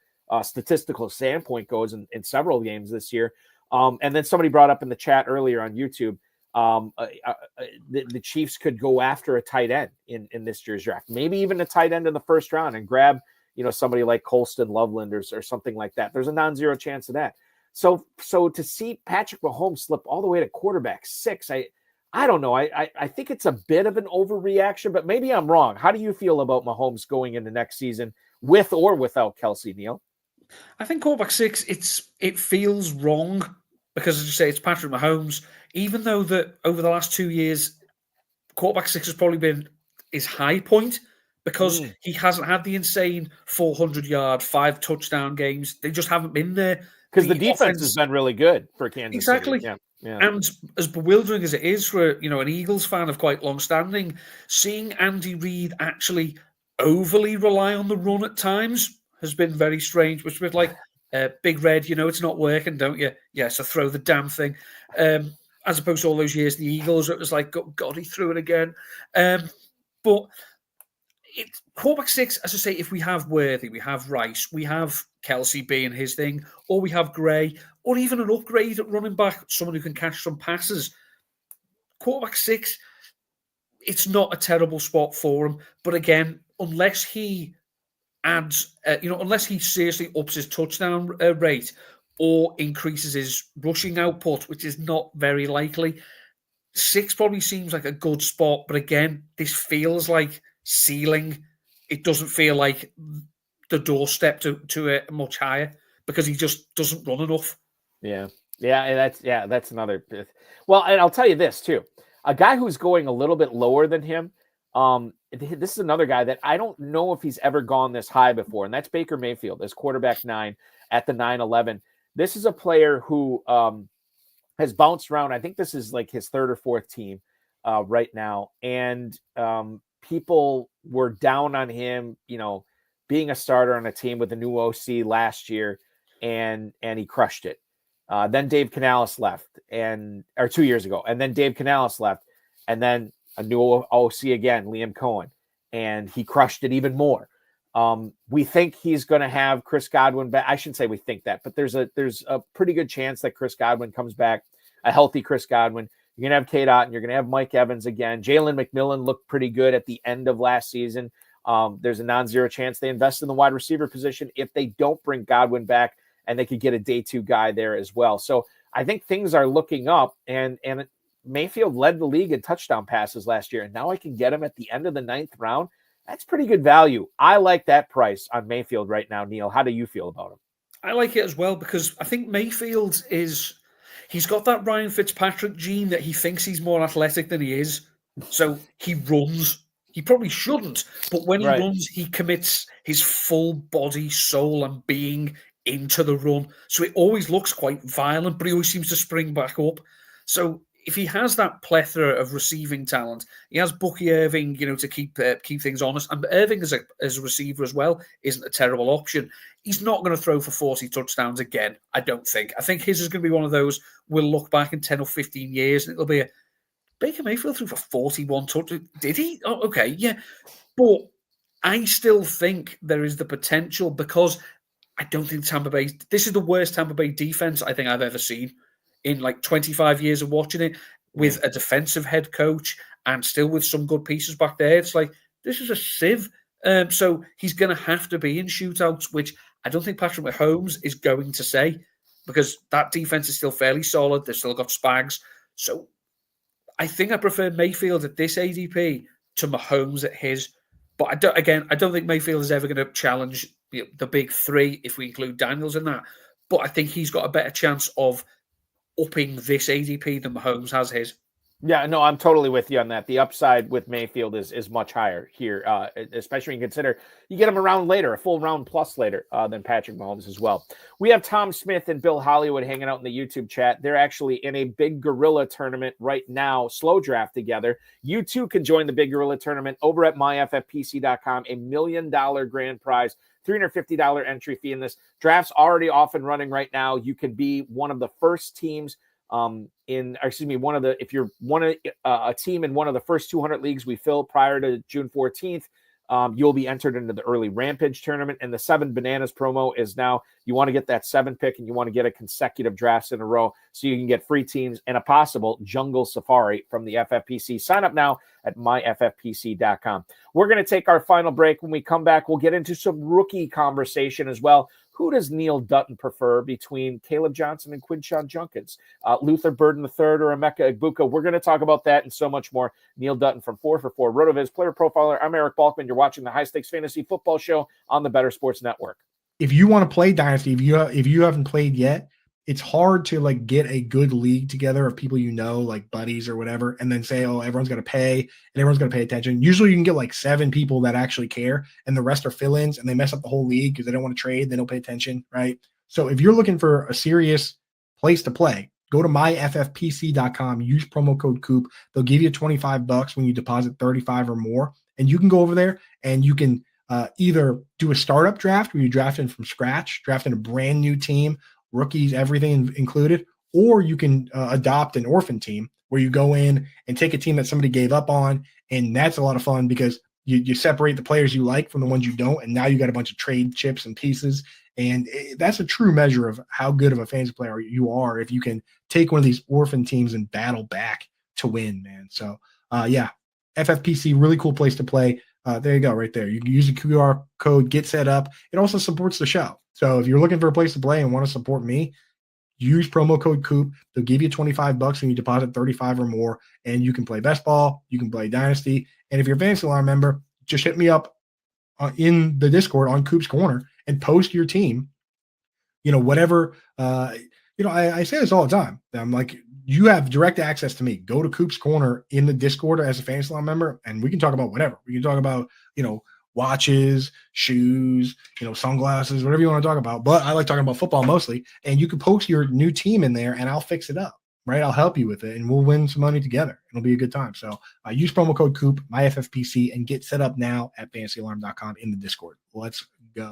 statistical standpoint goes in several games this year. And then somebody brought up in the chat earlier on YouTube, the Chiefs could go after a tight end in this year's draft, maybe even a tight end in the first round and grab, somebody like Colston Loveland or something like that. There's a non-zero chance of that. So to see Patrick Mahomes slip all the way to quarterback 6, I don't know. I think it's a bit of an overreaction, but maybe I'm wrong. How do you feel about Mahomes going into next season with or without Kelce, Neil? I think quarterback 6, it feels wrong because, as you say, it's Patrick Mahomes. Even though that over the last 2 years, quarterback 6 has probably been his high point because he hasn't had the insane 400-yard, 5-touchdown games. They just haven't been there. Because the defense has been really good for Kansas City. Yeah. And as bewildering as it is for an Eagles fan of quite long standing, seeing Andy Reid actually overly rely on the run at times has been very strange, which was like, Big Red, it's not working, don't you? Yeah, so throw the damn thing. As opposed to all those years, the Eagles, it was like, God, he threw it again. But it's quarterback 6, as I say, if we have Worthy, we have Rice, we have Kelce being his thing, or we have Gray, or even an upgrade at running back, someone who can catch some passes. Quarterback 6, it's not a terrible spot for him. But again, unless he adds, unless he seriously ups his touchdown rate or increases his rushing output, which is not very likely, 6 probably seems like a good spot. But again, this feels like ceiling. It doesn't feel like the doorstep to a much higher because he just doesn't run enough. Yeah. That's another. Well, and I'll tell you this too. A guy who's going a little bit lower than him. This is another guy that I don't know if he's ever gone this high before, and that's Baker Mayfield as quarterback 9 at the 9-11. This is a player who has bounced around. I think this is like his 3rd or 4th team right now, and people were down on him, being a starter on a team with a new OC last year, and he crushed it. Then Dave Canales left, or 2 years ago, and then Dave Canales left, and then a new OC again, Liam Cohen, and he crushed it even more. We think he's going to have Chris Godwin back. I shouldn't say we think that, but there's a pretty good chance that Chris Godwin comes back, a healthy Chris Godwin. You're going to have K. Dot, and you're going to have Mike Evans again. Jalen McMillan looked pretty good at the end of last season. There's a non-zero chance they invest in the wide receiver position if they don't bring Godwin back, and they could get a day 2 guy there as well. So I think things are looking up, and Mayfield led the league in touchdown passes last year, and now I can get him at the end of the 9th round. That's pretty good value. I like that price on Mayfield right now. Neil, how do you feel about him? I like it as well because I think Mayfield he's got that Ryan Fitzpatrick gene that he thinks he's more athletic than he is. So he runs. He probably shouldn't, but when he runs, he commits his full body, soul, and being into the run. So it always looks quite violent, but he always seems to spring back up. So if he has that plethora of receiving talent, he has Bucky Irving, to keep things honest. And Irving as a receiver as well isn't a terrible option. He's not going to throw for 40 touchdowns again, I don't think. I think his is going to be one of those we'll look back in 10 or 15 years and it'll be Baker Mayfield threw for 41 touchdowns. Did he? Oh, okay, yeah. But I still think there is the potential because I don't think Tampa Bay, this is the worst Tampa Bay defense I think I've ever seen in like 25 years of watching it, with a defensive head coach and still with some good pieces back there. It's like, this is a sieve. So he's going to have to be in shootouts, which I don't think Patrick Mahomes is going to say, because that defense is still fairly solid. They've still got Spags. So I think I prefer Mayfield at this ADP to Mahomes at his. But I don't think Mayfield is ever going to challenge the big 3 if we include Daniels in that. But I think he's got a better chance of upping this ADP than Mahomes has his. Yeah, no, I'm totally with you on that. The upside with Mayfield is much higher here, especially when you consider you get him around later, a full round plus later than Patrick Mahomes as well. We have Tom Smith and Bill Hollywood hanging out in the YouTube chat. They're actually in a Big Gorilla tournament right now, slow draft together. You too can join the Big Gorilla tournament over at myffpc.com, $1 million grand prize. $350 entry fee in this. Draft's already off and running right now. You can be one of the first teams if you're a team in one of the first 200 leagues we fill prior to June 14th, you'll be entered into the early Rampage tournament. And the 7 Bananas promo is now, you want to get that 7 pick and you want to get a consecutive drafts in a row so you can get free teams and a possible jungle safari from the FFPC. Sign up now at myffpc.com. We're going to take our final break. When we come back, we'll get into some rookie conversation as well. Who does Neil Dutton prefer between Caleb Johnson and Quinshawn Junkins, Luther Burden III or Emeka Egbuka? We're going to talk about that and so much more. Neil Dutton from 4for4 RotoViz, Player Profiler. I'm Eric Balkman. You're watching the High Stakes Fantasy Football Show on the Better Sports Network. If you want to play Dynasty, if you haven't played yet, it's hard to like get a good league together of people like buddies or whatever, and then say, oh, everyone's going to pay and everyone's going to pay attention. Usually you can get like 7 people that actually care, and the rest are fill-ins, and they mess up the whole league because they don't want to trade. They don't pay attention, right? So if you're looking for a serious place to play, go to myffpc.com, use promo code COOP. They'll give you $25 when you deposit 35 or more, and you can go over there and you can either do a startup draft where you draft in from scratch, draft in a brand new team, rookies, everything included, or you can adopt an orphan team where you go in and take a team that somebody gave up on, and that's a lot of fun because you separate the players you like from the ones you don't, and now you got a bunch of trade chips and pieces, and that's a true measure of how good of a fantasy player you are if you can take one of these orphan teams and battle back to win, man. So, FFPC, really cool place to play. There you go, right there. You can use the QR code, get set up. It also supports the show. So if you're looking for a place to play and want to support me, use promo code COOP. They'll give you $25 when you deposit 35 or more, and you can play best ball, you can play Dynasty. And if you're a Fantasy Alarm member, just hit me up in the Discord on Coop's Corner and post your team. Whatever. I say this all the time. I'm like, you have direct access to me. Go to Coop's Corner in the Discord as a Fantasy Alarm member, and we can talk about whatever. We can talk about, watches, shoes, sunglasses, whatever you want to talk about. But I like talking about football mostly. And you can post your new team in there, and I'll fix it up, right? I'll help you with it, and we'll win some money together. It'll be a good time. So use promo code COOP, my FFPC, and get set up now at fantasyalarm.com in the Discord. Let's go.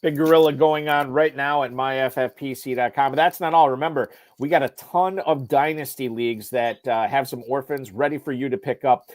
Big gorilla going on right now at myffpc.com. But that's not all. Remember, we got a ton of dynasty leagues that have some orphans ready for you to pick up.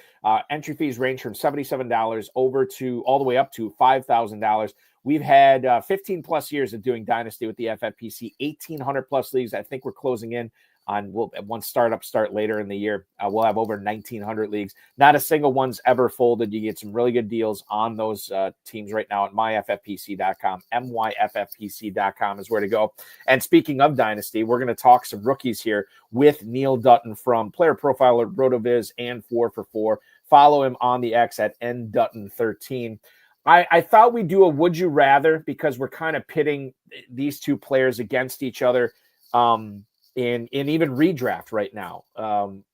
Entry fees range from $77 all the way up to $5,000. We've had 15 plus years of doing dynasty with the FFPC, 1,800 plus leagues. I think we're closing in on one startup start later in the year. We'll have over 1,900 leagues. Not a single one's ever folded. You get some really good deals on those teams right now at myffpc.com. myffpc.com is where to go. And speaking of Dynasty, we're going to talk some rookies here with Neil Dutton from Player Profiler, RotoViz, and 4for4. Follow him on the X at ndutton13. I thought we'd do a would you rather because we're kind of pitting these two players against each other. In even redraft right now,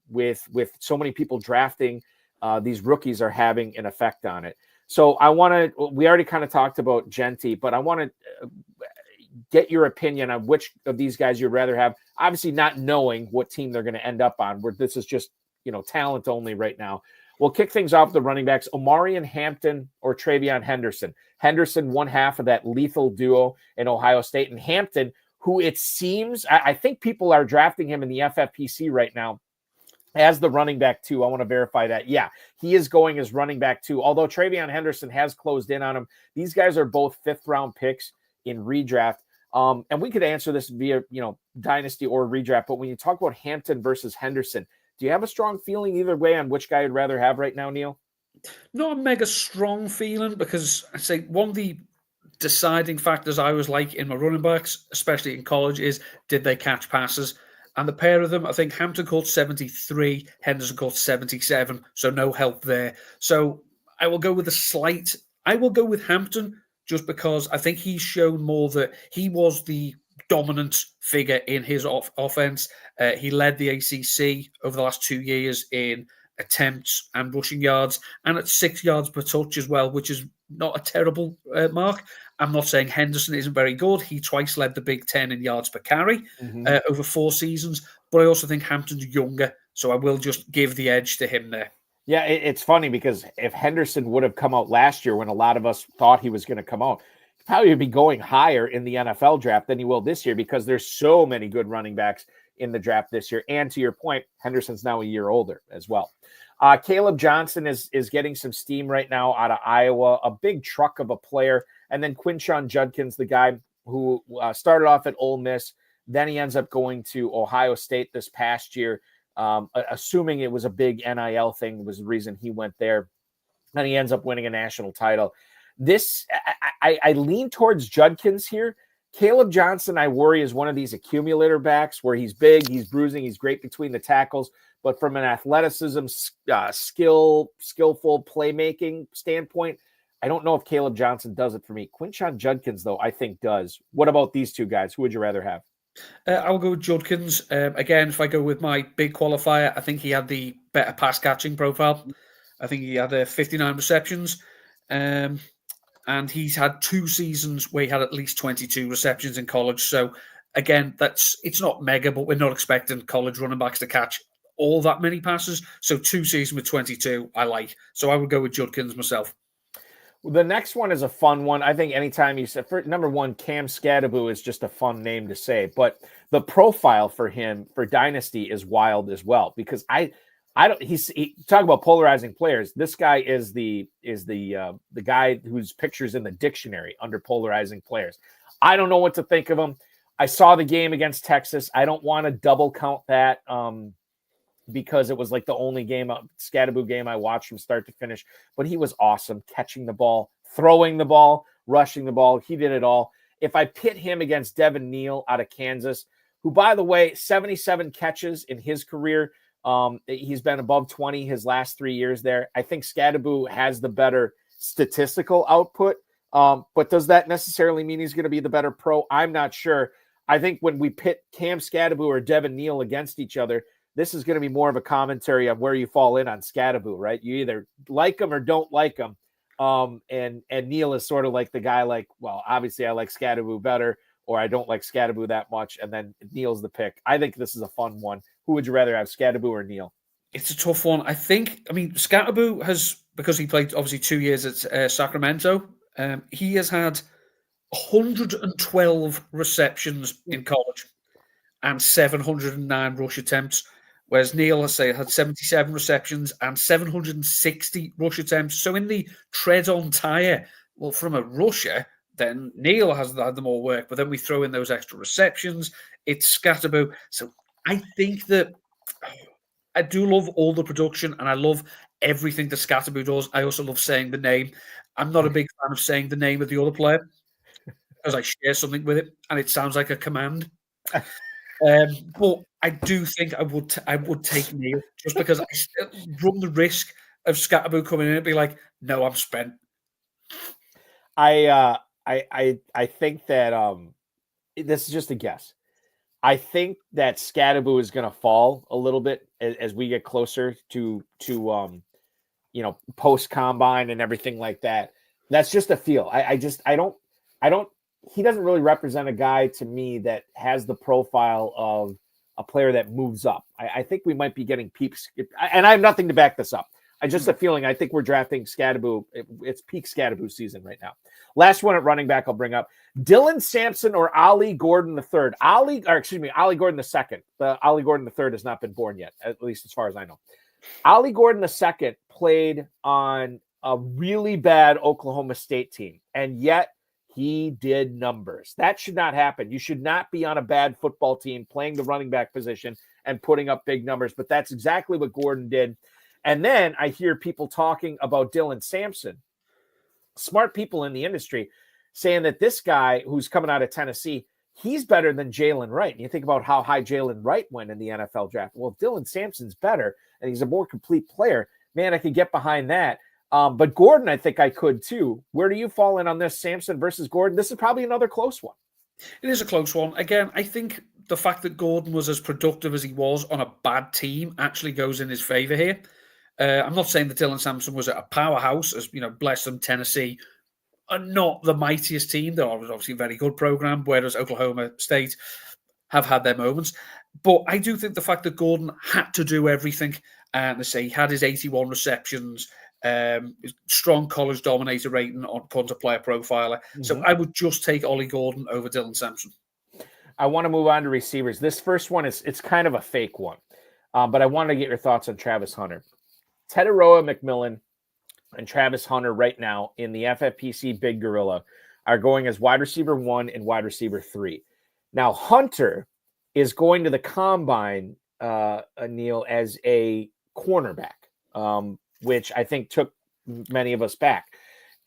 with so many people drafting, these rookies are having an effect on it. So we already kind of talked about Jeanty, but I want to get your opinion on which of these guys you'd rather have. Obviously, not knowing what team they're going to end up on, where this is just talent only right now. We'll kick things off with the running backs: Omarion Hampton or Travion Henderson. Henderson, one half of that lethal duo in Ohio State, and Hampton, who it seems, I think people are drafting him in the FFPC right now as the running back too. I want to verify that. Yeah, he is going as running back too. Although Travion Henderson has closed in on him. These guys are both 5th round picks in redraft. And we could answer this via, dynasty or redraft. But when you talk about Hampton versus Henderson, do you have a strong feeling either way on which guy you'd rather have right now, Neil? Not a mega strong feeling because I say one of the deciding factors I was like in my running backs, especially in college, is did they catch passes? And the pair of them, I think Hampton caught 73, Henderson caught 77, so no help there. So I will go with Hampton just because I think he's shown more that he was the dominant figure in his offense. He led the ACC over the last 2 years in attempts and rushing yards, and at 6 yards per touch as well, which is not a terrible mark. I'm not saying Henderson isn't very good. He twice led the Big Ten in yards per carry over 4 seasons, but I also think Hampton's younger, so I will just give the edge to him there. Yeah, it's funny because if Henderson would have come out last year when a lot of us thought he was going to come out, he'd probably be going higher in the NFL draft than he will this year because there's so many good running backs in the draft this year. And to your point, Henderson's now a year older as well. Caleb Johnson is getting some steam right now out of Iowa, a big truck of a player. And then Quinshon Judkins, the guy who started off at Ole Miss, then he ends up going to Ohio State this past year, assuming it was a big NIL thing was the reason he went there. And he ends up winning a national title. I lean towards Judkins here. Caleb Johnson, I worry, is one of these accumulator backs where he's big, he's bruising, he's great between the tackles. But from an athleticism, skillful playmaking standpoint, I don't know if Caleb Johnson does it for me. Quinshon Judkins, though, I think does. What about these two guys? Who would you rather have? I'll go with Judkins. Again, if I go with my big qualifier, I think he had the better pass catching profile. I think he had 59 receptions. And he's had 2 seasons where he had at least 22 receptions in college. So, Again, it's not mega, but we're not expecting college running backs to catch all that many passes. So 2 seasons with 22, I like. So I would go with Judkins myself. The next one is a fun one. I think anytime you say, for number one, Cam Scadaboo is just a fun name to say, but the profile for him for Dynasty is wild as well, because I don't, he talk about polarizing players. This guy is the guy whose picture's in the dictionary under polarizing players. I don't know what to think of him. I saw the game against Texas. I don't want to double count that, because it was like the only Scadaboo game I watched from start to finish, but he was awesome catching the ball, throwing the ball, rushing the ball. He did it all. If I pit him against Devin Neal out of Kansas, who, by the way, 77 catches in his career. He's been above 20 his last 3 years there. I think Scadaboo has the better statistical output, but does that necessarily mean he's going to be the better pro? I'm not sure. I think when we pit Cam Scadaboo or Devin Neal against each other, this is going to be more of a commentary on where you fall in on Scadaboo, right? You either like him or don't like him. And Neal is sort of like the guy like, well, obviously I like Scadaboo better, or I don't like Scadaboo that much. And then Neal's the pick. I think this is a fun one. Who would you rather have, Scadaboo or Neal? It's a tough one. I mean, Scadaboo has, because he played obviously 2 years at Sacramento, he has had 112 receptions in college and 709 rush attempts. Whereas Neal, let's say, had 77 receptions and 760 rush attempts. So in the tread on tire, well, from a rusher, then Neal has had the more work. But then we throw in those extra receptions. It's Scadaboo. So I think that I do love all the production and I love everything that Scadaboo does. I also love saying the name. I'm not a big fan of saying the name of the other player because I share something with it and it sounds like a command. But I do think I would take Neal just because I run the risk of Scadaboo coming in and be like, no, I'm spent. I think that this is just a guess. I think that Scadaboo is going to fall a little bit as we get closer to post combine and everything like that. That's just a feel. I don't. He doesn't really represent a guy to me that has the profile of a player that moves up. I think we might be getting peaks, and I have nothing to back this up. I just a feeling. I think we're drafting Scadaboo. It's peak Scadaboo season right now. Last one at running back I'll bring up: Dylan Sampson or Ollie Gordon III. Ollie Gordon II. The Ollie Gordon III has not been born yet, at least as far as I know. Ollie Gordon II played on a really bad Oklahoma State team, and yet he did numbers. That should not happen. You should not be on a bad football team playing the running back position and putting up big numbers, but that's exactly what Gordon did. And then I hear people talking about Dylan Sampson, smart people in the industry, saying that this guy who's coming out of Tennessee, he's better than Jalen Wright. And you think about how high Jalen Wright went in the NFL draft. Well, if Dylan Sampson's better and he's a more complete player, man, I could get behind that. But Gordon, I think I could too. Where do you fall in on this, Sampson versus Gordon? This is probably another close one. It is a close one. Again, I think the fact that Gordon was as productive as he was on a bad team actually goes in his favor here. I'm not saying that Dylan Sampson was a powerhouse, as bless them, Tennessee are not the mightiest team. They're obviously a very good program, whereas Oklahoma State have had their moments. But I do think the fact that Gordon had to do everything, and they say he had his 81 receptions, strong college dominator rating on punter player profiler. Mm-hmm. So I would just take Ollie Gordon over Dylan Sampson. I want to move on to receivers. This first one it's kind of a fake one, but I want to get your thoughts on Travis Hunter. Teteroa McMillan and Travis Hunter right now in the FFPC Big Gorilla are going as wide receiver 1 and wide receiver 3. Now Hunter is going to the combine, Neil, as a cornerback, which I think took many of us back.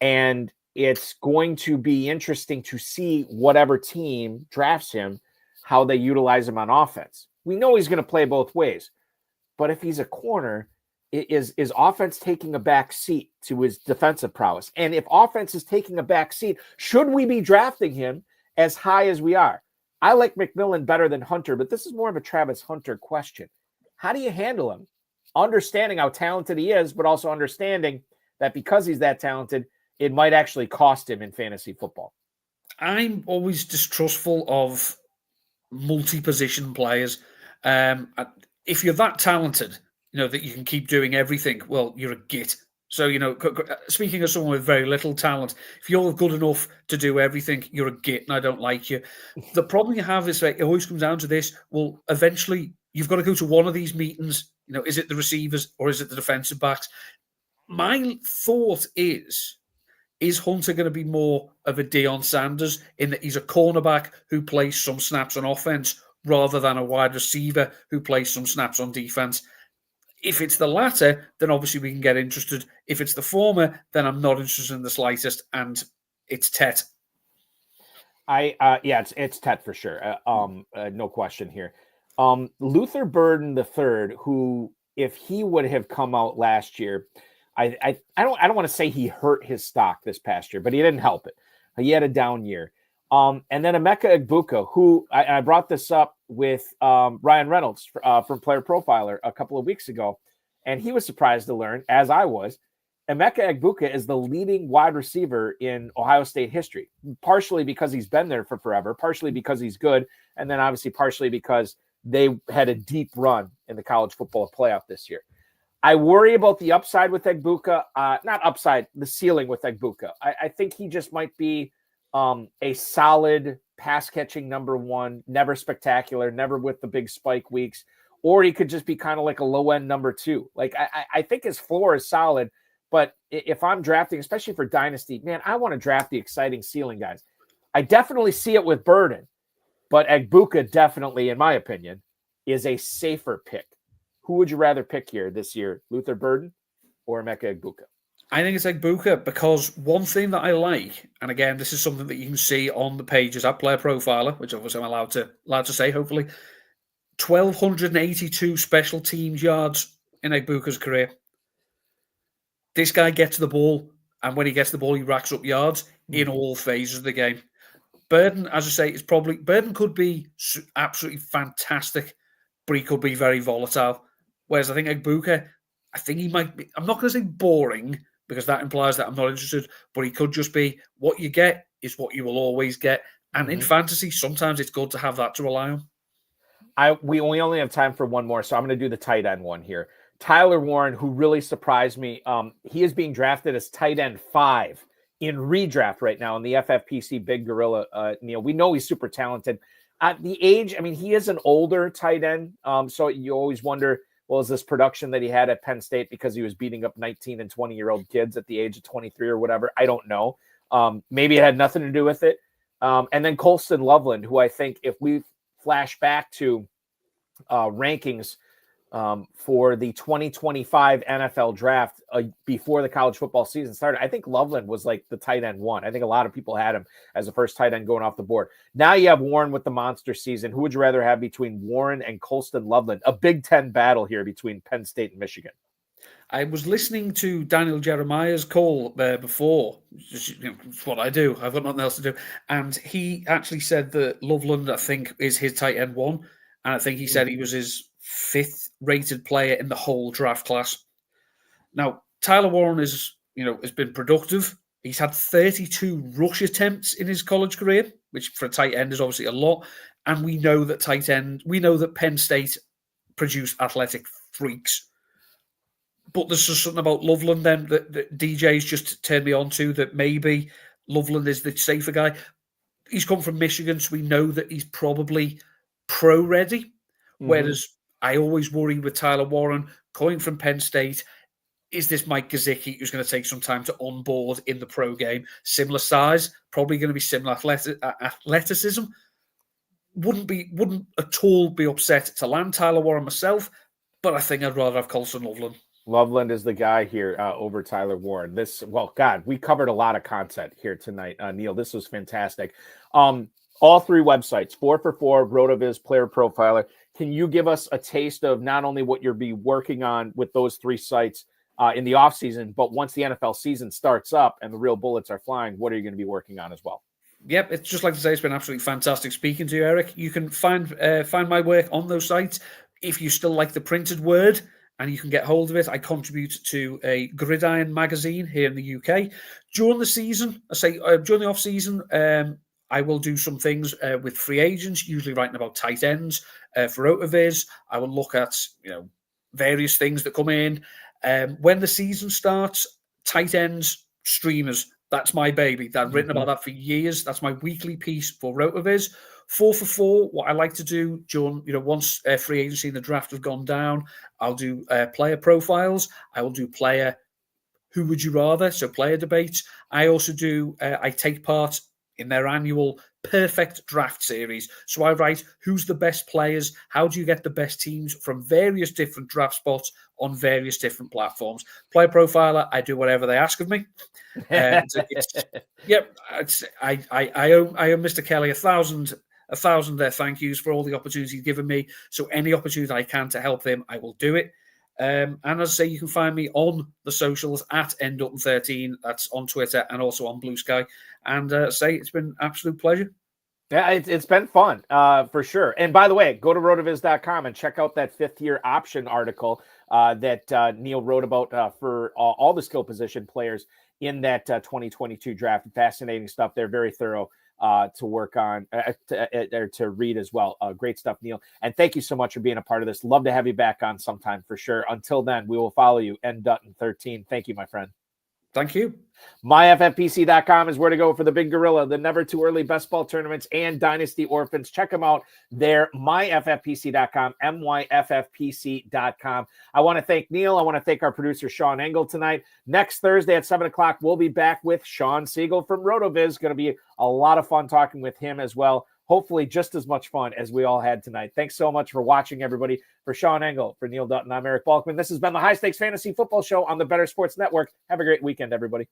And it's going to be interesting to see whatever team drafts him, how they utilize him on offense. We know he's going to play both ways, but if he's a corner, is offense taking a back seat to his defensive prowess? And if offense is taking a back seat, should we be drafting him as high as we are? I like McMillan better than Hunter, but this is more of a Travis Hunter question. How do you handle him? Understanding how talented he is, but also understanding that because he's that talented, it might actually cost him in fantasy football. I'm always distrustful of multi-position players. If you're that talented, that you can keep doing everything, well, you're a git. So, speaking of someone with very little talent, if you're good enough to do everything, you're a git and I don't like you. The problem you have is that it always comes down to this. Well, eventually you've got to go to one of these meetings. Is it the receivers or is it the defensive backs? My thought is Hunter going to be more of a Deion Sanders in that he's a cornerback who plays some snaps on offense rather than a wide receiver who plays some snaps on defense? If it's the latter, then obviously we can get interested. If it's the former, then I'm not interested in the slightest, and it's Tet. It's Tet for sure. No question here. Luther Burden III, who, if he would have come out last year, I don't want to say he hurt his stock this past year, but he didn't help it. He had a down year. And then Emeka Egbuka, who I brought this up with Ryan Reynolds from Player Profiler a couple of weeks ago, and he was surprised to learn, as I was, Emeka Egbuka is the leading wide receiver in Ohio State history, partially because he's been there for forever, partially because he's good, and then obviously partially because they had a deep run in the college football playoff this year. I worry about the upside with Egbuka, not upside, the ceiling with Egbuka. I think he just might be a solid pass-catching number one, never spectacular, never with the big spike weeks, or he could just be kind of like a low-end number two. Like, I think his floor is solid, but if I'm drafting, especially for Dynasty, man, I want to draft the exciting ceiling guys. I definitely see it with Burden, but Egbuka definitely, in my opinion, is a safer pick. Who would you rather pick here this year, Luther Burden or Emeka Egbuka? I think it's Egbuka because one thing that I like, and again, this is something that you can see on the pages at Player Profiler, which obviously I'm allowed to say, hopefully, 1,282 special teams yards in Egbuka's career. This guy gets the ball, and when he gets the ball, he racks up yards in all phases of the game. Burden, as I say, Burden could be absolutely fantastic, but he could be very volatile. Whereas I think Egbuka, I think he might be, I'm not going to say boring, because that implies that I'm not interested, but he could just be what you get is what you will always get. And in fantasy, sometimes it's good to have that to rely on. We only have time for one more, so I'm going to do the tight end one here. Tyler Warren, who really surprised me, he is being drafted as tight end 5 in redraft right now in the FFPC Big Gorilla. Neil, we know he's super talented. At the age, I mean, he is an older tight end, so you always wonder, well, is this production that he had at Penn State because he was beating up 19 and 20-year-old kids at the age of 23 or whatever? I don't know. Maybe it had nothing to do with it. And then Colston Loveland, who I think if we flash back to rankings for the 2025 NFL draft before the college football season started, I think Loveland was like the tight end 1. I think a lot of people had him as the first tight end going off the board. Now you have Warren with the monster season. Who would you rather have between Warren and Colston Loveland? A Big Ten battle here between Penn State and Michigan. I was listening to Daniel Jeremiah's call before. It's what I do. I've got nothing else to do. And he actually said that Loveland, I think, is his tight end 1. And I think he said he was his 5th rated player in the whole draft class. Now, Tyler Warren has been productive. He's had 32 rush attempts in his college career, which for a tight end is obviously a lot. And we know that Penn State produced athletic freaks. But there's just something about Loveland then that DJ's just turned me on to, that maybe Loveland is the safer guy. He's come from Michigan, so we know that he's probably pro-ready. Whereas I always worry with Tyler Warren coming from Penn State, is this Mike Gesicki who's going to take some time to onboard in the pro game? Similar size, probably going to be similar athleticism. Wouldn't at all be upset to land Tyler Warren myself, but I think I'd rather have Colston Loveland. Loveland is the guy here over Tyler Warren. We covered a lot of content here tonight, Neil. This was fantastic. All 3 websites, 4for4, RotoViz, Player Profiler. Can you give us a taste of not only what you'll be working on with those 3 sites in the offseason, but once the NFL season starts up and the real bullets are flying, what are you going to be working on as well? Yep, it's just like to say it's been absolutely fantastic speaking to you, Eric. You can find my work on those sites. If you still like the printed word and you can get hold of it, I contribute to a Gridiron magazine here in the UK. During the season, during the off-season, I will do some things with free agents, usually writing about tight ends for RotoViz. I will look at various things that come in. When the season starts, tight ends, streamers, that's my baby. I've written about that for years. That's my weekly piece for RotoViz. 4 for 4, what I like to do, John, once free agency and the draft have gone down, I'll do player profiles. I will do player who would you rather, so player debates. I also do, I take part in their annual perfect draft series. So I write who's the best players, how do you get the best teams from various different draft spots on various different platforms. Player Profiler, I do whatever they ask of me. I owe Mr. Kelly a thousand thank yous for all the opportunities he's given me. So any opportunity I can to help him, I will do it. And as I say, you can find me on the socials at ndutton13. That's on Twitter and also on Blue Sky. And say it's been an absolute pleasure. Yeah, it's been fun for sure. And by the way, go to rotoviz.com and check out that 5th-year option article that Neil wrote about for all the skill position players in that 2022 draft. Fascinating stuff. They're very thorough to work on or to read as well. Great stuff, Neil. And thank you so much for being a part of this. Love to have you back on sometime for sure. Until then, we will follow you, ndutton13. Thank you, my friend. Thank you. MyFFPC.com is where to go for the big gorilla, the never too early best ball tournaments and dynasty orphans. Check them out there. MyFFPC.com, MyFFPC.com. I want to thank Neil. I want to thank our producer, Sean Engel, tonight. Next Thursday at 7 o'clock, we'll be back with Sean Siegel from RotoViz. Going to be a lot of fun talking with him as well. Hopefully just as much fun as we all had tonight. Thanks so much for watching, everybody. For Sean Engel, for Neil Dutton, I'm Eric Balkman. This has been the High Stakes Fantasy Football Show on the Better Sports Network. Have a great weekend, everybody.